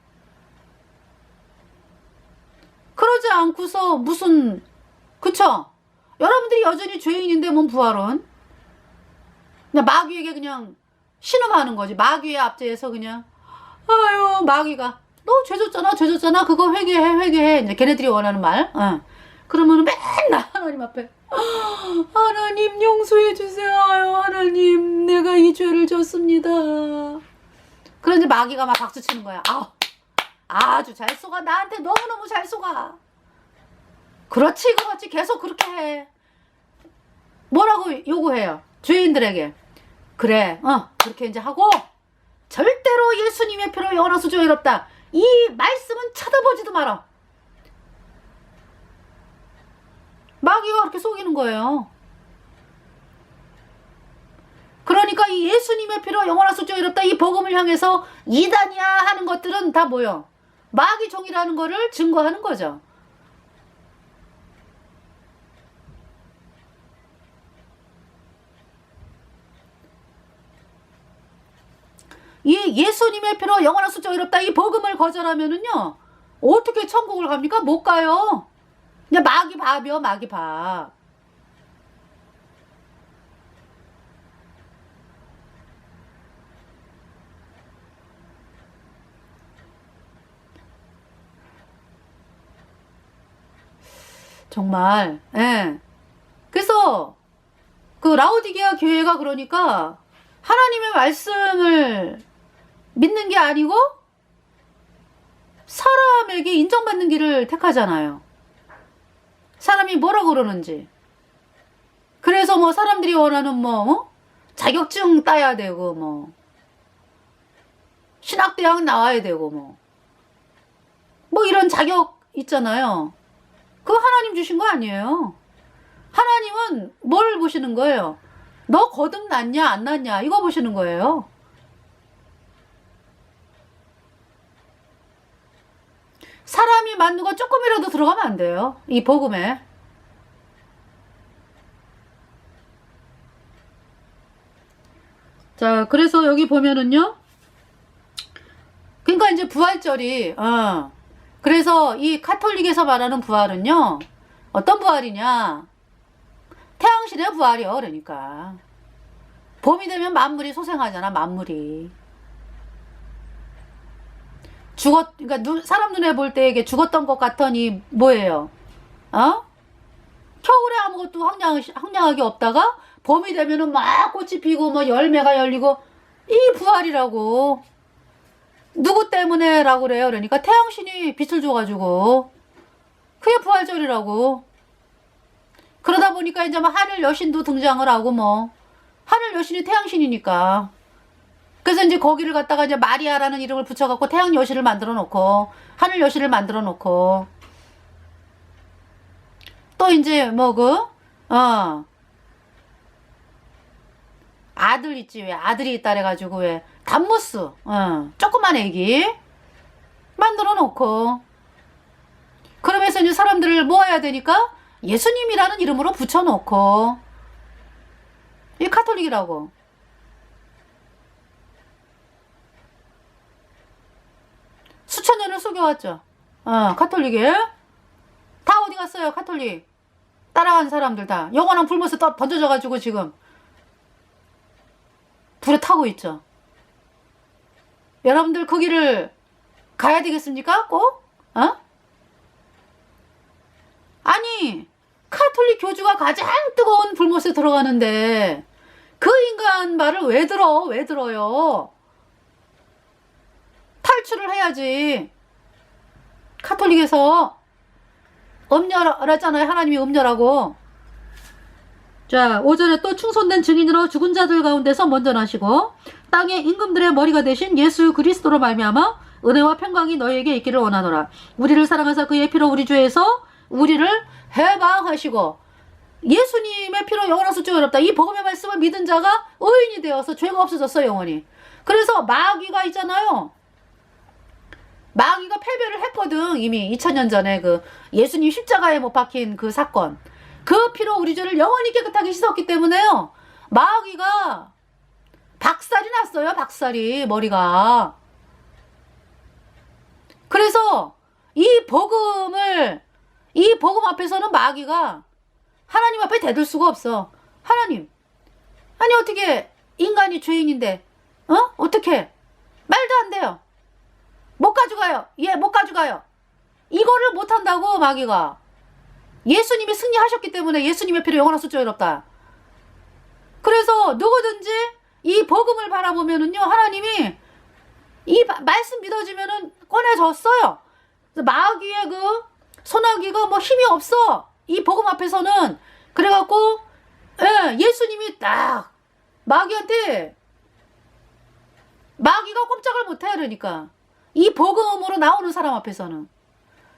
그러지 않고서 무슨 그쵸? 여러분들이 여전히 죄인인데 뭔 부활은 그냥 마귀에게 그냥 신음하는 거지. 마귀의 압제에서 그냥 아유 마귀가 너 죄 졌잖아, 죄 졌잖아. 그거 회개해. 이제 걔네들이 원하는 말. 그러면은 맨날 하나님 앞에 하나님 용서해 주세요. 하나님 내가 이 죄를 졌습니다. 그런데 마귀가 막 박수 치는 거야. 아주 잘 속아. 나한테 너무너무 잘 속아. 그렇지 계속 그렇게 해. 뭐라고 요구해요? 죄인들에게. 그래 그렇게 이제 하고 절대로 예수님의 피로 영원한 수주가 이롭다. 이 말씀은 쳐다보지도 마라. 마귀가 그렇게 속이는 거예요. 그러니까 이 예수님의 피로 영원한 수주가 이롭다. 이 복음을 향해서 이단이야 하는 것들은 다 뭐요? 마귀 종이라는 거를 증거하는 거죠. 이 예수님의 피로 영원한 수주가 이롭다. 이 복음을 거절하면은요 어떻게 천국을 갑니까? 못 가요. 그냥 마귀 밥이요, 마귀 밥. 정말. 예. 그래서 그 라오디게아 교회가 그러니까 하나님의 말씀을 믿는 게 아니고 사람에게 인정받는 길을 택하잖아요. 사람이 뭐라고 그러는지. 그래서 뭐 사람들이 원하는 자격증 따야 되고 신학대학 나와야 되고 뭐 이런 자격 있잖아요. 그거 하나님 주신 거 아니에요. 하나님은 뭘 보시는 거예요? 너 거듭 났냐 안 났냐 이거 보시는 거예요. 사람이 맞는 거 조금이라도 들어가면 안 돼요. 이 복음에. 자, 그래서 여기 보면은요. 그러니까 이제 부활절이 그래서 이 카톨릭에서 말하는 부활은요. 어떤 부활이냐? 태양신의 부활이요. 그러니까 봄이 되면 만물이 소생하잖아. 만물이. 그러니까 사람 눈에 볼 때 이게 죽었던 것 같더니 뭐예요? 겨울에 아무것도 황량하게 없다가 봄이 되면은 막 꽃이 피고 열매가 열리고 이 부활이라고. 누구 때문에라고 그래요? 그러니까 태양신이 빛을 줘가지고 그게 부활절이라고. 그러다 보니까 이제 하늘 여신도 등장을 하고 하늘 여신이 태양신이니까. 그래서 이제 거기를 갖다가 이제 마리아라는 이름을 붙여갖고 태양 여신을 만들어 놓고 하늘 여신을 만들어 놓고 또 이제 아들 있지. 왜 아들이 있다 그래가지고 왜 담무스 조그만 애기 만들어 놓고 그러면서 이제 사람들을 모아야 되니까 예수님이라는 이름으로 붙여놓고 이 카톨릭이라고. 수천 년을 속여왔죠. 카톨릭에. 다 어디 갔어요, 카톨릭. 따라간 사람들 다. 영원한 불못에 던져져가지고 지금 불에 타고 있죠. 여러분들 그 길을 가야 되겠습니까? 꼭? 아니, 카톨릭 교주가 가장 뜨거운 불못에 들어가는데 그 인간 말을 왜 들어요? 탈출을 해야지. 카톨릭에서 음녀라잖아요. 하나님이 음녀라고. 자, 오전에 또 충손된 증인으로 죽은 자들 가운데서 먼저 나시고 땅의 임금들의 머리가 되신 예수 그리스도로 말미암아 은혜와 평강이 너희에게 있기를 원하노라. 우리를 사랑하사 그의 피로 우리 죄에서 우리를 해방하시고 예수님의 피로 영원한 수주가 어렵다. 이 복음의 말씀을 믿은 자가 의인이 되어서 죄가 없어졌어요. 영원히. 그래서 마귀가 있잖아요. 마귀가 패배를 했거든. 이미 2000년 전에 그 예수님 십자가에 못 박힌 그 사건. 그 피로 우리 죄를 영원히 깨끗하게 씻었기 때문에요. 마귀가 박살이 났어요. 박살이. 머리가. 그래서 이 복음 앞에서는 마귀가 하나님 앞에 대들 수가 없어. 하나님. 아니 어떻게 인간이 죄인인데 어떻게 말도 안 돼요. 못 가져가요. 예, 못 가져가요. 이거를 못한다고 마귀가. 예수님이 승리하셨기 때문에 예수님의 피로 영원한 숫자가 없다. 그래서 누구든지 이 복음을 바라보면은요, 하나님이 이 말씀 믿어지면은 꺼내줬어요. 마귀의 그 소나기가 뭐 힘이 없어. 이 복음 앞에서는. 그래갖고 예, 예수님이 딱 마귀한테, 마귀가 꼼짝을 못해. 그러니까 이 복음으로 나오는 사람 앞에서는.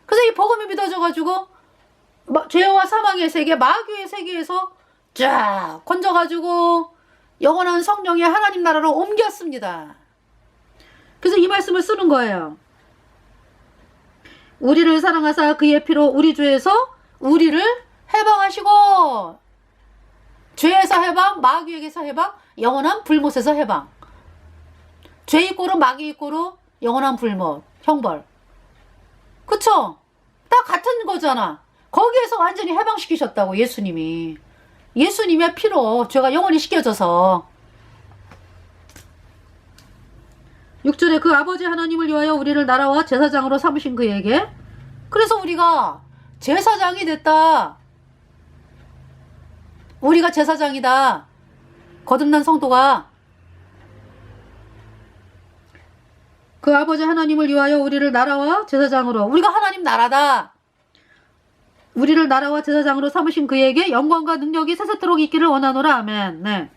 그래서 이 복음이 믿어져가지고 죄와 사망의 세계, 마귀의 세계에서 쫙 건져가지고 영원한 성령의 하나님 나라로 옮겼습니다. 그래서 이 말씀을 쓰는 거예요. 우리를 사랑하사 그의 피로 우리 죄에서 우리를 해방하시고, 죄에서 해방, 마귀에게서 해방, 영원한 불못에서 해방. 죄 있고로 마귀 있고로 영원한 불못, 형벌. 그쵸? 딱 같은 거잖아. 거기에서 완전히 해방시키셨다고, 예수님이. 예수님의 피로 죄가 영원히 씻겨져서. 6절에 그 아버지 하나님을 위하여 우리를 나라와 제사장으로 삼으신 그에게. 그래서 우리가 제사장이 됐다. 우리가 제사장이다. 거듭난 성도가. 그 아버지 하나님을 위하여 우리를 나라와 제사장으로. 우리가 하나님 나라다. 우리를 나라와 제사장으로 삼으신 그에게 영광과 능력이 세세토록 있기를 원하노라. 아멘. 네.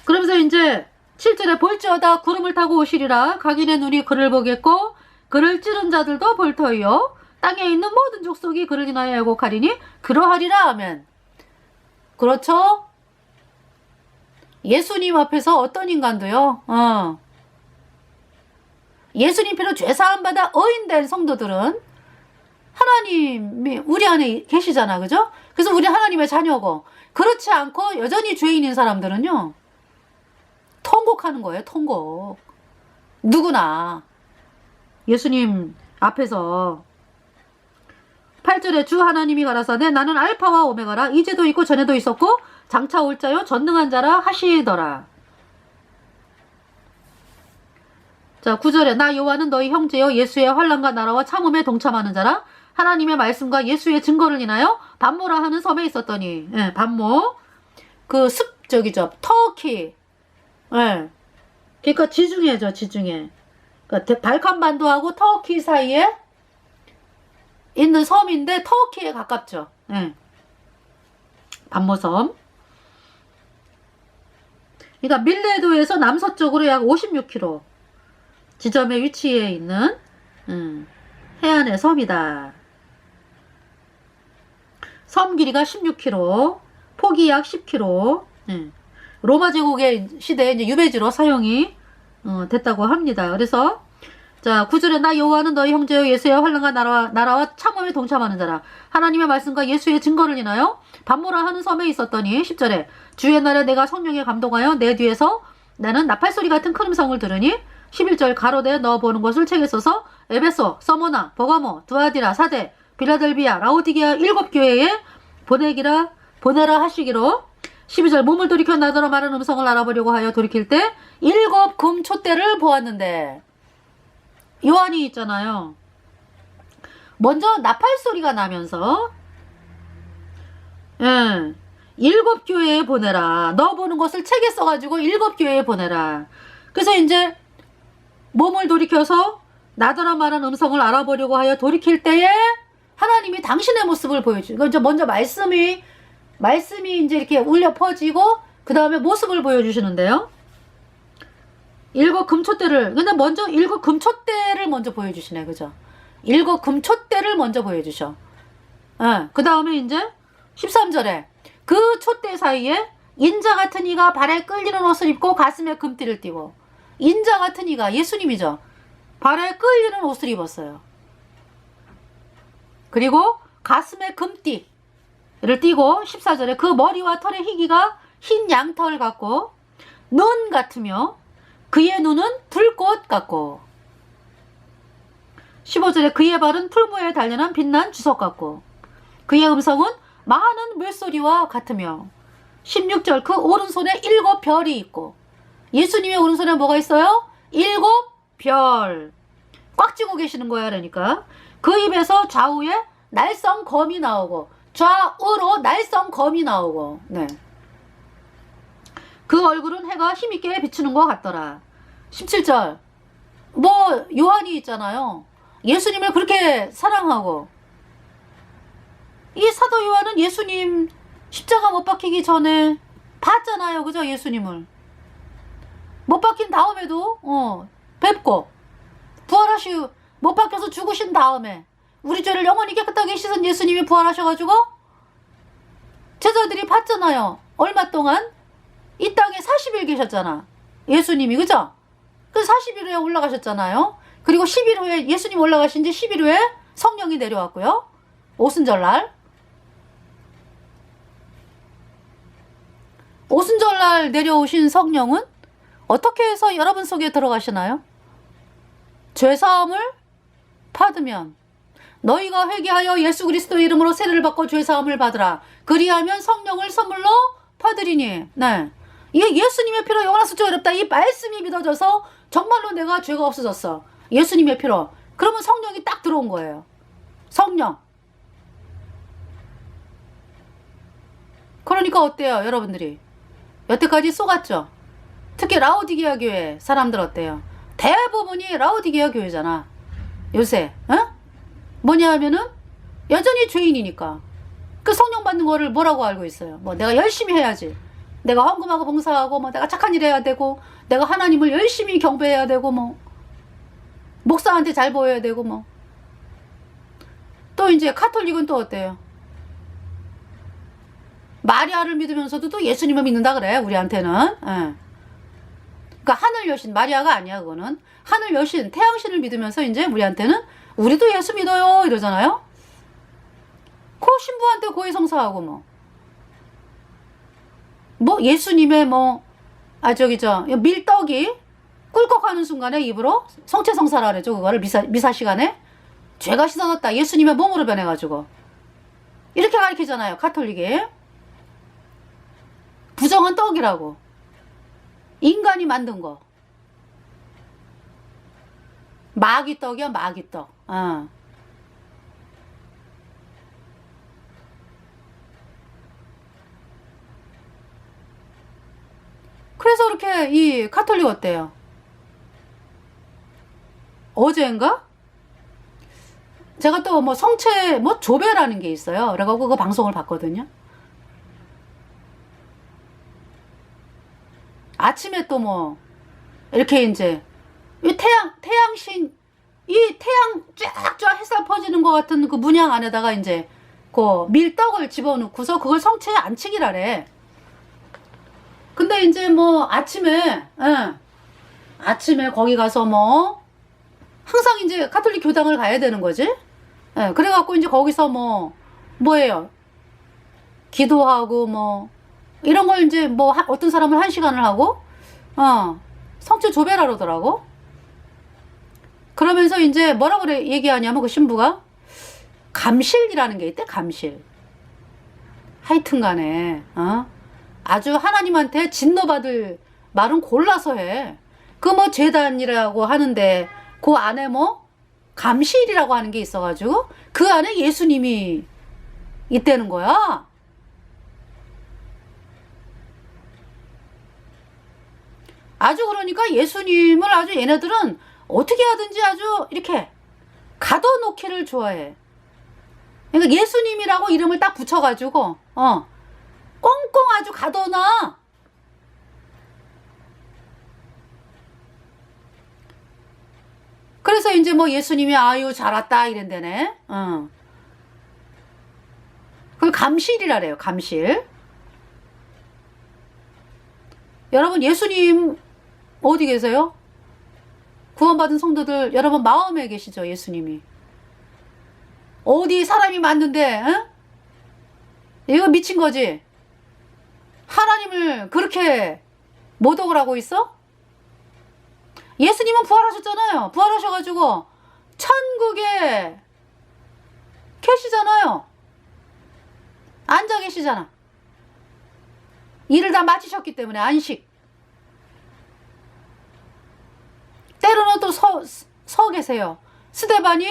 그러면서 이제 7절에 볼지어다 구름을 타고 오시리라. 각인의 눈이 그를 보겠고 그를 찌른 자들도 볼 터이요 땅에 있는 모든 족속이 그를 인하여 애곡하리니 그러하리라. 아멘. 그렇죠? 예수님 앞에서 어떤 인간도요, 예수님 피로 죄사함 받아 의인된 성도들은 하나님이 우리 안에 계시잖아. 그죠? 그래서 우리 하나님의 자녀고, 그렇지 않고 여전히 죄인인 사람들은요, 통곡하는 거예요. 통곡. 누구나 예수님 앞에서. 8절에 주 하나님이 가라사대 나는 알파와 오메가라. 이제도 있고 전에도 있었고 장차 올 자요 전능한 자라 하시더라. 자, 9절에 나 요한은 너희 형제여 예수의 환난과 나라와 참음에 동참하는 자라. 하나님의 말씀과 예수의 증거를 인하여 반모라 하는 섬에 있었더니. 예, 반모. 그 저기죠. 터키. 예. 그러니까 지중해죠, 지중해. 그러니까 발칸반도하고 터키 사이에 있는 섬인데 터키에 가깝죠. 예. 반모섬. 그러니까 밀레도에서 남서쪽으로 약 56km 지점에 위치해 있는 해안의 섬이다. 섬 길이가 16km, 폭이 약 10km. 로마 제국의 시대에 이제 유배지로 사용이 됐다고 합니다. 그래서 자, 9절에 나 여호와는 너희 형제여 예수의 환난과 나라와 참음에 동참하는 자라. 하나님의 말씀과 예수의 증거를 인하여 반모라 하는 섬에 있었더니 10절에 주의 날에 내가 성령에 감동하여 내 뒤에서 나는 나팔소리 같은 큰 음성을 들으니 11절 가로되 넣어보는 것을 책에 써서 에베소, 서모나, 버가모, 두아디라, 사대, 빌라델비아, 라오디게아 7교회에 보내라 하시기로. 12절 몸을 돌이켜 나더러 말하는 음성을 알아보려고 하여 돌이킬 때 7 금촛대를 보았는데, 요한이 있잖아요. 먼저 나팔소리가 나면서 7교회에 보내라. 넣어보는 것을 책에 써가지고 7교회에 보내라. 그래서 이제 몸을 돌이켜서 나더러 말하는 음성을 알아보려고 하여 돌이킬 때에 하나님이 당신의 모습을 보여주고, 이제 먼저 말씀이 이제 이렇게 울려 퍼지고 그 다음에 모습을 보여주시는데요. 7 금촛대를, 근데 먼저 7 금촛대를 먼저 보여주시네. 그죠? 7 금촛대를 먼저 보여주셔. 그 다음에 이제 13절에 그 촛대 사이에 인자 같은 이가 발에 끌리는 옷을 입고 가슴에 금띠를 띠고. 인자 같은 이가 예수님이죠. 발에 끌리는 옷을 입었어요. 그리고 가슴에 금띠를 띠고 14절에 그 머리와 털의 희기가 흰 양털 같고 눈 같으며 그의 눈은 불꽃 같고. 15절에 그의 발은 풀무에 단련한 빛난 주석 같고 그의 음성은 많은 물소리와 같으며. 16절 그 오른손에 7 별이 있고. 예수님의 오른손에 뭐가 있어요? 7 별 꽉 쥐고 계시는 거야. 그러니까 그 입에서 좌우에 날성검이 나오고 좌우로 날성검이 나오고 네. 그 얼굴은 해가 힘있게 비추는 것 같더라. 17절 뭐 요한이 있잖아요. 예수님을 그렇게 사랑하고 이 사도 요한은 예수님 십자가 못 박히기 전에 봤잖아요. 그죠? 예수님을 못 박힌 다음에도 뵙고 부활하시 못 박혀서 죽으신 다음에 우리 죄를 영원히 깨끗하게 씻은 예수님이 부활하셔가지고 제자들이 봤잖아요. 얼마 동안 이 땅에 40일 계셨잖아. 예수님이 그죠? 그 40일 후에 올라가셨잖아요. 그리고 10일 후에 예수님 올라가신 지 10일 후에 성령이 내려왔고요. 오순절날 오순절날 내려오신 성령은 어떻게 해서 여러분 속에 들어가시나요? 죄사함을 받으면 너희가 회개하여 예수 그리스도의 이름으로 세례를 받고 죄사함을 받으라. 그리하면 성령을 선물로 받으리니. 네. 이게 예수님의 피로 영원한 수조 어렵다. 이 말씀이 믿어져서 정말로 내가 죄가 없어졌어. 예수님의 피로. 그러면 성령이 딱 들어온 거예요. 성령. 그러니까 어때요, 여러분들이? 여태까지 속았죠? 특히 라오디게아 교회 사람들 어때요? 대부분이 라오디게아 교회잖아. 요새. 뭐냐 하면은 여전히 죄인이니까. 그 성령 받는 거를 뭐라고 알고 있어요? 뭐 내가 열심히 해야지. 내가 헌금하고 봉사하고 뭐 내가 착한 일 해야 되고 내가 하나님을 열심히 경배해야 되고 뭐 목사한테 잘 보여야 되고 뭐. 또 이제 카톨릭은 또 어때요? 마리아를 믿으면서도 또 예수님을 믿는다 그래. 우리한테는. 그러니까 하늘 여신 마리아가 아니야. 그거는 하늘 여신 태양신을 믿으면서 이제 우리한테는 우리도 예수 믿어요 이러잖아요. 그 신부한테 고해 성사하고 뭐 예수님의 저기죠 밀떡이 꿀꺽하는 순간에 입으로 성체 성사라 그랬죠. 그거를 미사 시간에 죄가 씻어졌다. 예수님의 몸으로 변해가지고 이렇게 가르치잖아요. 카톨릭이. 부정한 떡이라고. 인간이 만든 거. 마귀떡이야, 마귀떡. 그래서 그렇게 이 카톨릭 어때요? 어제인가? 제가 또 성체 조배라는 게 있어요. 그래가지고 그거 방송을 봤거든요. 아침에 또 이렇게 이제 이 태양신 이 태양 쫙쫙 햇살 퍼지는 것 같은 그 문양 안에다가 이제 그 밀떡을 집어넣고서 그걸 성체에 안치기라래. 근데 이제 아침에 거기 가서 항상 이제 카톨릭 교당을 가야 되는 거지. 그래갖고 이제 거기서 뭐예요? 기도하고 이런 걸 이제 어떤 사람은 1시간을 하고 성체 조배라 그러더라고. 그러면서 이제 뭐라고 얘기하냐면 그 신부가 감실이라는 게 있대. 감실. 하여튼 간에 아주 하나님한테 진노받을 말은 골라서 해. 그 제단이라고 하는데 그 안에 감실이라고 하는 게 있어가지고 그 안에 예수님이 있다는 거야. 아주 그러니까 예수님을 아주 얘네들은 어떻게 하든지 아주 이렇게 가둬놓기를 좋아해. 그러니까 예수님이라고 이름을 딱 붙여가지고 꽁꽁 아주 가둬놔. 그래서 이제 예수님이 아유 잘 왔다 이런데네. 그걸 감실이라래요. 감실. 여러분 예수님 어디 계세요? 구원받은 성도들 여러분 마음에 계시죠? 예수님이. 어디 사람이 많은데 이거 미친 거지? 하나님을 그렇게 모독을 하고 있어? 예수님은 부활하셨잖아요. 부활하셔가지고 천국에 계시잖아요. 앉아 계시잖아. 일을 다 마치셨기 때문에 안식. 때로는 또 서 계세요. 스데반이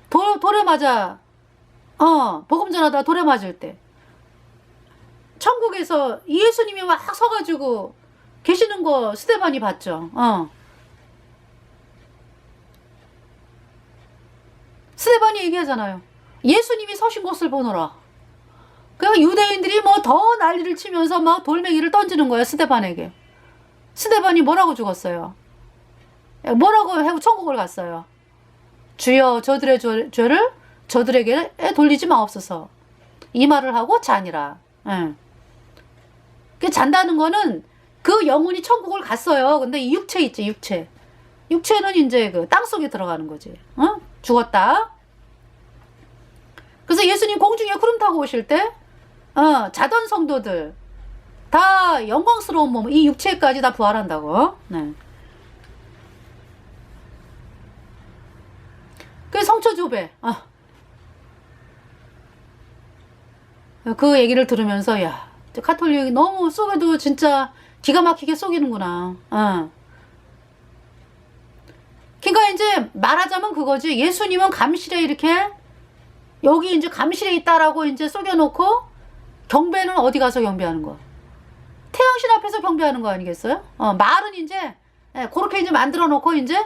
돌에 맞아, 복음 전하다가 돌에 맞을 때 천국에서 예수님이 막 서가지고 계시는 거 스데반이 봤죠. 스데반이 얘기하잖아요. 예수님이 서신 곳을 보노라. 그러니까 유대인들이 뭐 더 난리를 치면서 막 돌멩이를 던지는 거예요, 스데반에게. 스데반이 뭐라고 죽었어요? 뭐라고 해고 천국을 갔어요? 주여 저들의 죄를 저들에게 돌리지 마옵소서. 이 말을 하고 자니라. 그 잔다는 거는 그 영혼이 천국을 갔어요. 근데 이 육체 있지, 육체. 육체는 이제 그 땅속에 들어가는 거지. 죽었다. 그래서 예수님 공중에 구름 타고 오실 때, 자던 성도들, 다 영광스러운 몸, 이 육체까지 다 부활한다고. 네. 그 성처조배. 그 얘기를 들으면서, 야, 카톨릭이 너무 속여도 진짜 기가 막히게 속이는구나. 그러니까 이제 말하자면 그거지. 예수님은 감실에 이렇게, 여기 이제 감실에 있다라고 이제 속여놓고, 경배는 어디 가서 경배하는 거? 태양신 앞에서 경배하는 거 아니겠어요? 말은 이제, 그렇게 이제 만들어 놓고, 이제,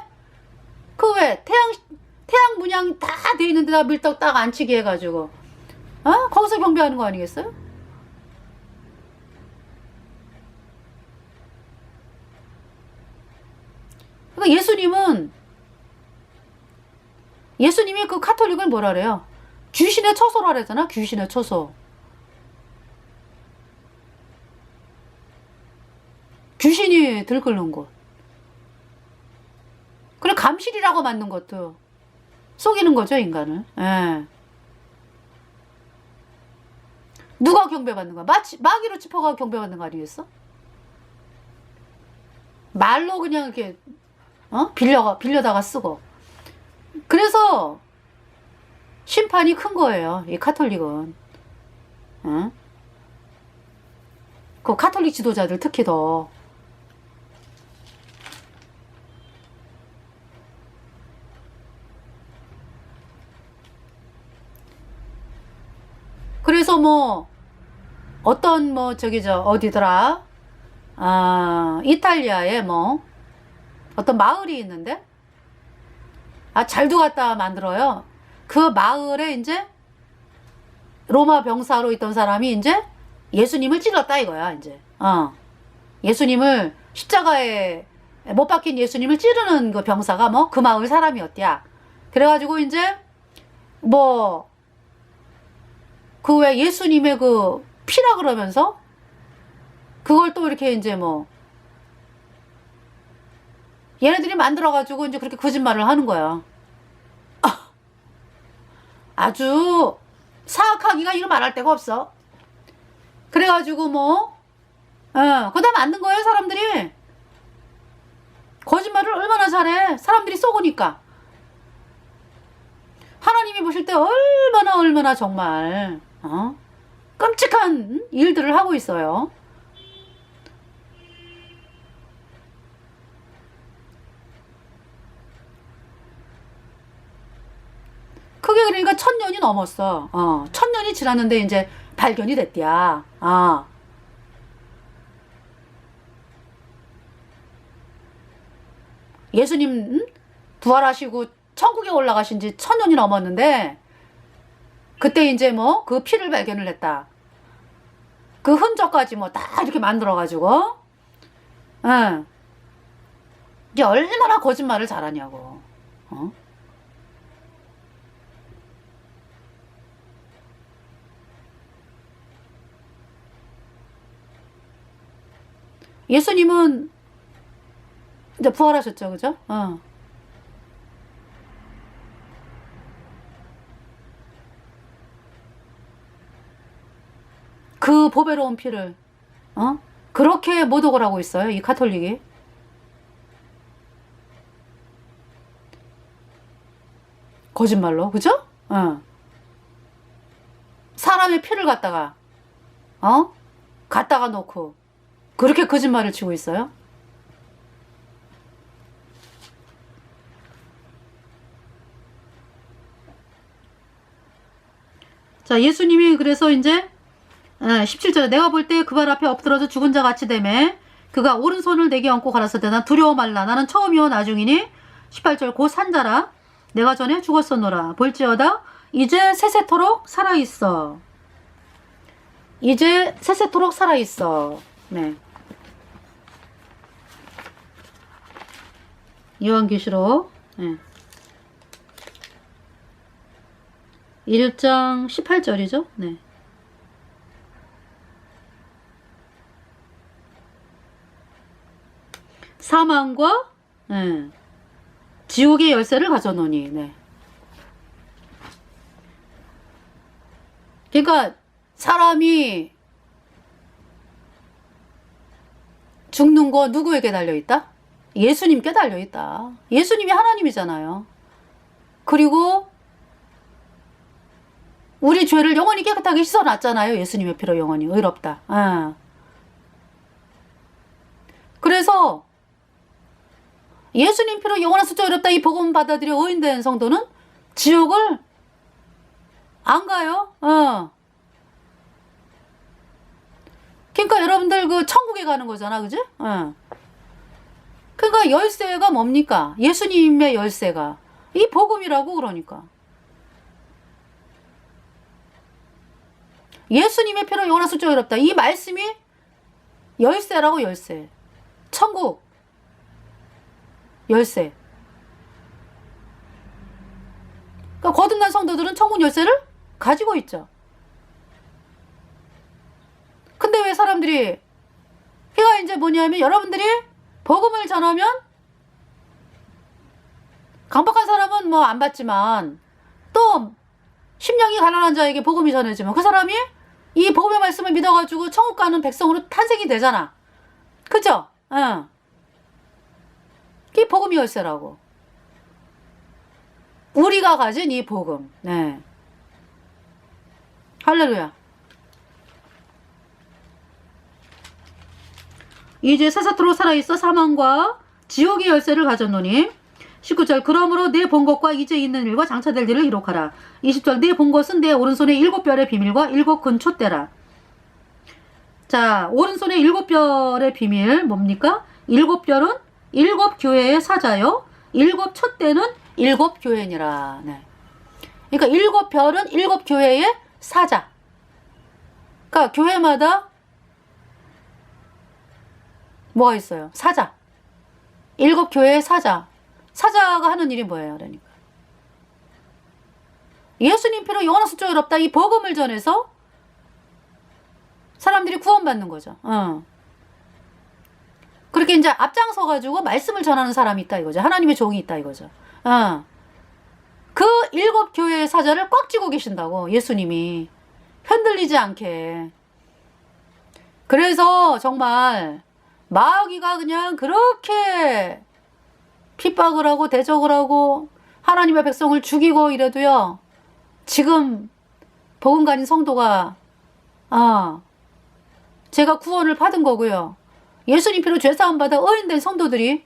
그 왜, 태양 문양 다 돼 있는 데다 밀떡 딱 앉히게 해가지고, 거기서 경배하는 거 아니겠어요? 그러니까 예수님이 그 카톨릭을 뭐라 그래요? 귀신의 처소라 그랬잖아, 귀신의 처소. 귀신이 들끓는 곳. 그래, 감실이라고 만든 것도 속이는 거죠, 인간을. 예. 누가 경배받는 거야? 마귀로 짚어가 경배받는 거 아니겠어? 말로 그냥 이렇게, 빌려다가 쓰고. 그래서 심판이 큰 거예요, 이 카톨릭은. 그 카톨릭 지도자들 특히 더. 그래서 뭐 어떤 뭐 어디더라, 이탈리아에 뭐 어떤 마을이 있는데, 잘도 갖다 만들어요. 그 마을에 이제 로마 병사로 있던 사람이 이제 예수님을 찔렀다 이거야. 이제 예수님을 십자가에 못 박힌 예수님을 찌르는 그 병사가 뭐 그 마을 사람이었대야. 그래가지고 이제 뭐 그 왜 예수님의 그 피라 그러면서 그걸 또 이렇게 이제 뭐 얘네들이 만들어가지고 이제 그렇게 거짓말을 하는 거야. 아주 사악하기가 이거 말할 데가 없어. 그래가지고 뭐, 그다 만든 거예요, 사람들이. 거짓말을 얼마나 잘해. 사람들이 속으니까. 하나님이 보실 때 얼마나 정말, 끔찍한 일들을 하고 있어요. 그게 그러니까 1000년이 넘었어. 1000년이 지났는데 이제 발견이 됐대야. 예수님 부활하시고 천국에 올라가신 지 1000년이 넘었는데 그때 이제 뭐 그 피를 발견을 했다. 그 흔적까지 뭐 다 이렇게 만들어가지고, 이게 얼마나 거짓말을 잘하냐고. 예수님은 이제 부활하셨죠, 그죠? 그 보배로운 피를, 그렇게 모독을 하고 있어요, 이 카톨릭이. 거짓말로, 그죠? 사람의 피를 갖다가 놓고 그렇게 거짓말을 치고 있어요. 자, 예수님이 그래서 이제 17절에 내가 볼 때 그 발 앞에 엎드러져 죽은 자 같이 되매 그가 오른손을 내게 얹고 가라사대 난 두려워 말라 나는 처음이요 나중이니 18절 곧 산자라 내가 전에 죽었었노라 볼지어다 이제 세세토록 살아있어. 이제 세세토록 살아있어. 네. 요한계시록 1장 18절이죠. 네. 사망과 지옥의 열쇠를 가져노니. 네. 그러니까 사람이 죽는 거 누구에게 달려있다? 예수님께 달려있다. 예수님이 하나님이잖아요. 그리고 우리 죄를 영원히 깨끗하게 씻어놨잖아요. 예수님의 피로 영원히 의롭다. 그래서 예수님 피로 영원한 숫자 의롭다 이 복음 받아들여 의인된 성도는 지옥을 안 가요. 그러니까 여러분들 그 천국에 가는 거잖아, 그지? 그러니까 열쇠가 뭡니까? 예수님의 열쇠가 이 복음이라고. 그러니까 예수님의 피로 영원한 숫자 의롭다 이 말씀이 열쇠라고. 열쇠. 천국 열쇠. 그러니까 거듭난 성도들은 천국 열쇠를 가지고 있죠. 근데 왜 사람들이 그가 이제 뭐냐면 여러분들이 복음을 전하면 강박한 사람은 뭐 안 받지만 또 심령이 가난한 자에게 복음이 전해지면 그 사람이 이 복음의 말씀을 믿어가지고 천국 가는 백성으로 탄생이 되잖아. 그죠? 이 복음이 열쇠라고. 우리가 가진 이 복음. 네. 할렐루야. 이제 세세토록 살아있어 사망과 지옥의 열쇠를 가졌노니 19절 그러므로 내 본 것과 이제 있는 일과 장차될 일을 기록하라. 20절 내 본 것은 내 오른손의 7별의 비밀과 7 큰 촛대라. 자, 오른손의 7별의 비밀 뭡니까? 7별은 7 교회의 사자요 7 촛대는 7 교회니라. 네. 그러니까 7별은 7 교회의 사자. 그러니까 교회마다 뭐가 있어요? 사자. 7 교회의 사자. 사자가 하는 일이 뭐예요? 그러니까 예수님 피로 영원한 숫자 의롭다 이 복음을 전해서 사람들이 구원받는 거죠. 그렇게 이제 앞장서 가지고 말씀을 전하는 사람이 있다 이거죠. 하나님의 종이 있다 이거죠. 그 7 교회의 사자를 꽉 쥐고 계신다고 예수님이 흔들리지 않게. 그래서 정말 마귀가 그냥 그렇게 핍박을 하고 대적을 하고 하나님의 백성을 죽이고 이래도요. 지금 복음 가진 성도가 제가 구원을 받은 거고요. 예수님 피로 죄사함 받아 의인된 성도들이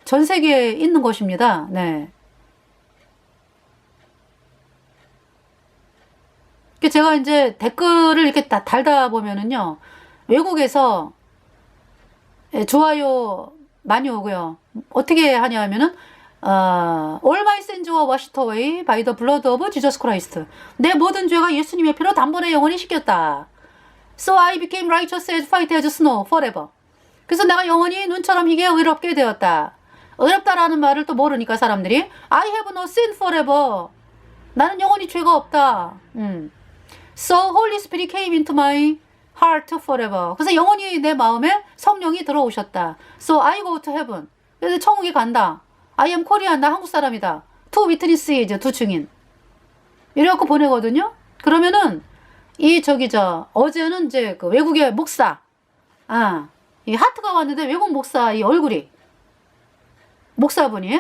전 세계에 있는 것입니다. 네. 제가 이제 댓글을 이렇게 달다 보면은요. 외국에서 좋아요 많이 오고요. 어떻게 하냐 하면은 All my sins were washed away by the blood of Jesus Christ. 내 모든 죄가 예수님의 피로 단번에 영원히 씻겼다. So I became righteous as white as snow forever. 그래서 내가 영원히 눈처럼 희게 의롭게 되었다. 의롭다라는 말을 또 모르니까 사람들이 I have no sin forever. 나는 영원히 죄가 없다. So Holy Spirit came into my heart forever. 그래서 영원히 내 마음에 성령이 들어오셨다. So I go to heaven. 그래서 천국에 간다. I am Korean. 나 한국 사람이다. Two witnesses. 두 증인. 이래갖고 보내거든요. 그러면은 어제는 이제 그 외국의 목사. 이 하트가 왔는데 외국 목사 이 얼굴이 목사분이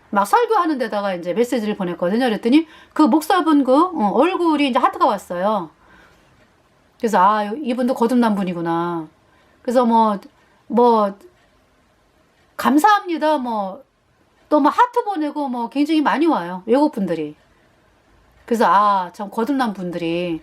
막 설교하는 데다가 이제 메시지를 보냈거든요. 그랬더니 그 목사분 얼굴이 이제 하트가 왔어요. 그래서 이분도 거듭난 분이구나. 그래서 뭐 감사합니다. 또 하트 보내고 굉장히 많이 와요. 외국 분들이. 그래서 아, 참 거듭난 분들이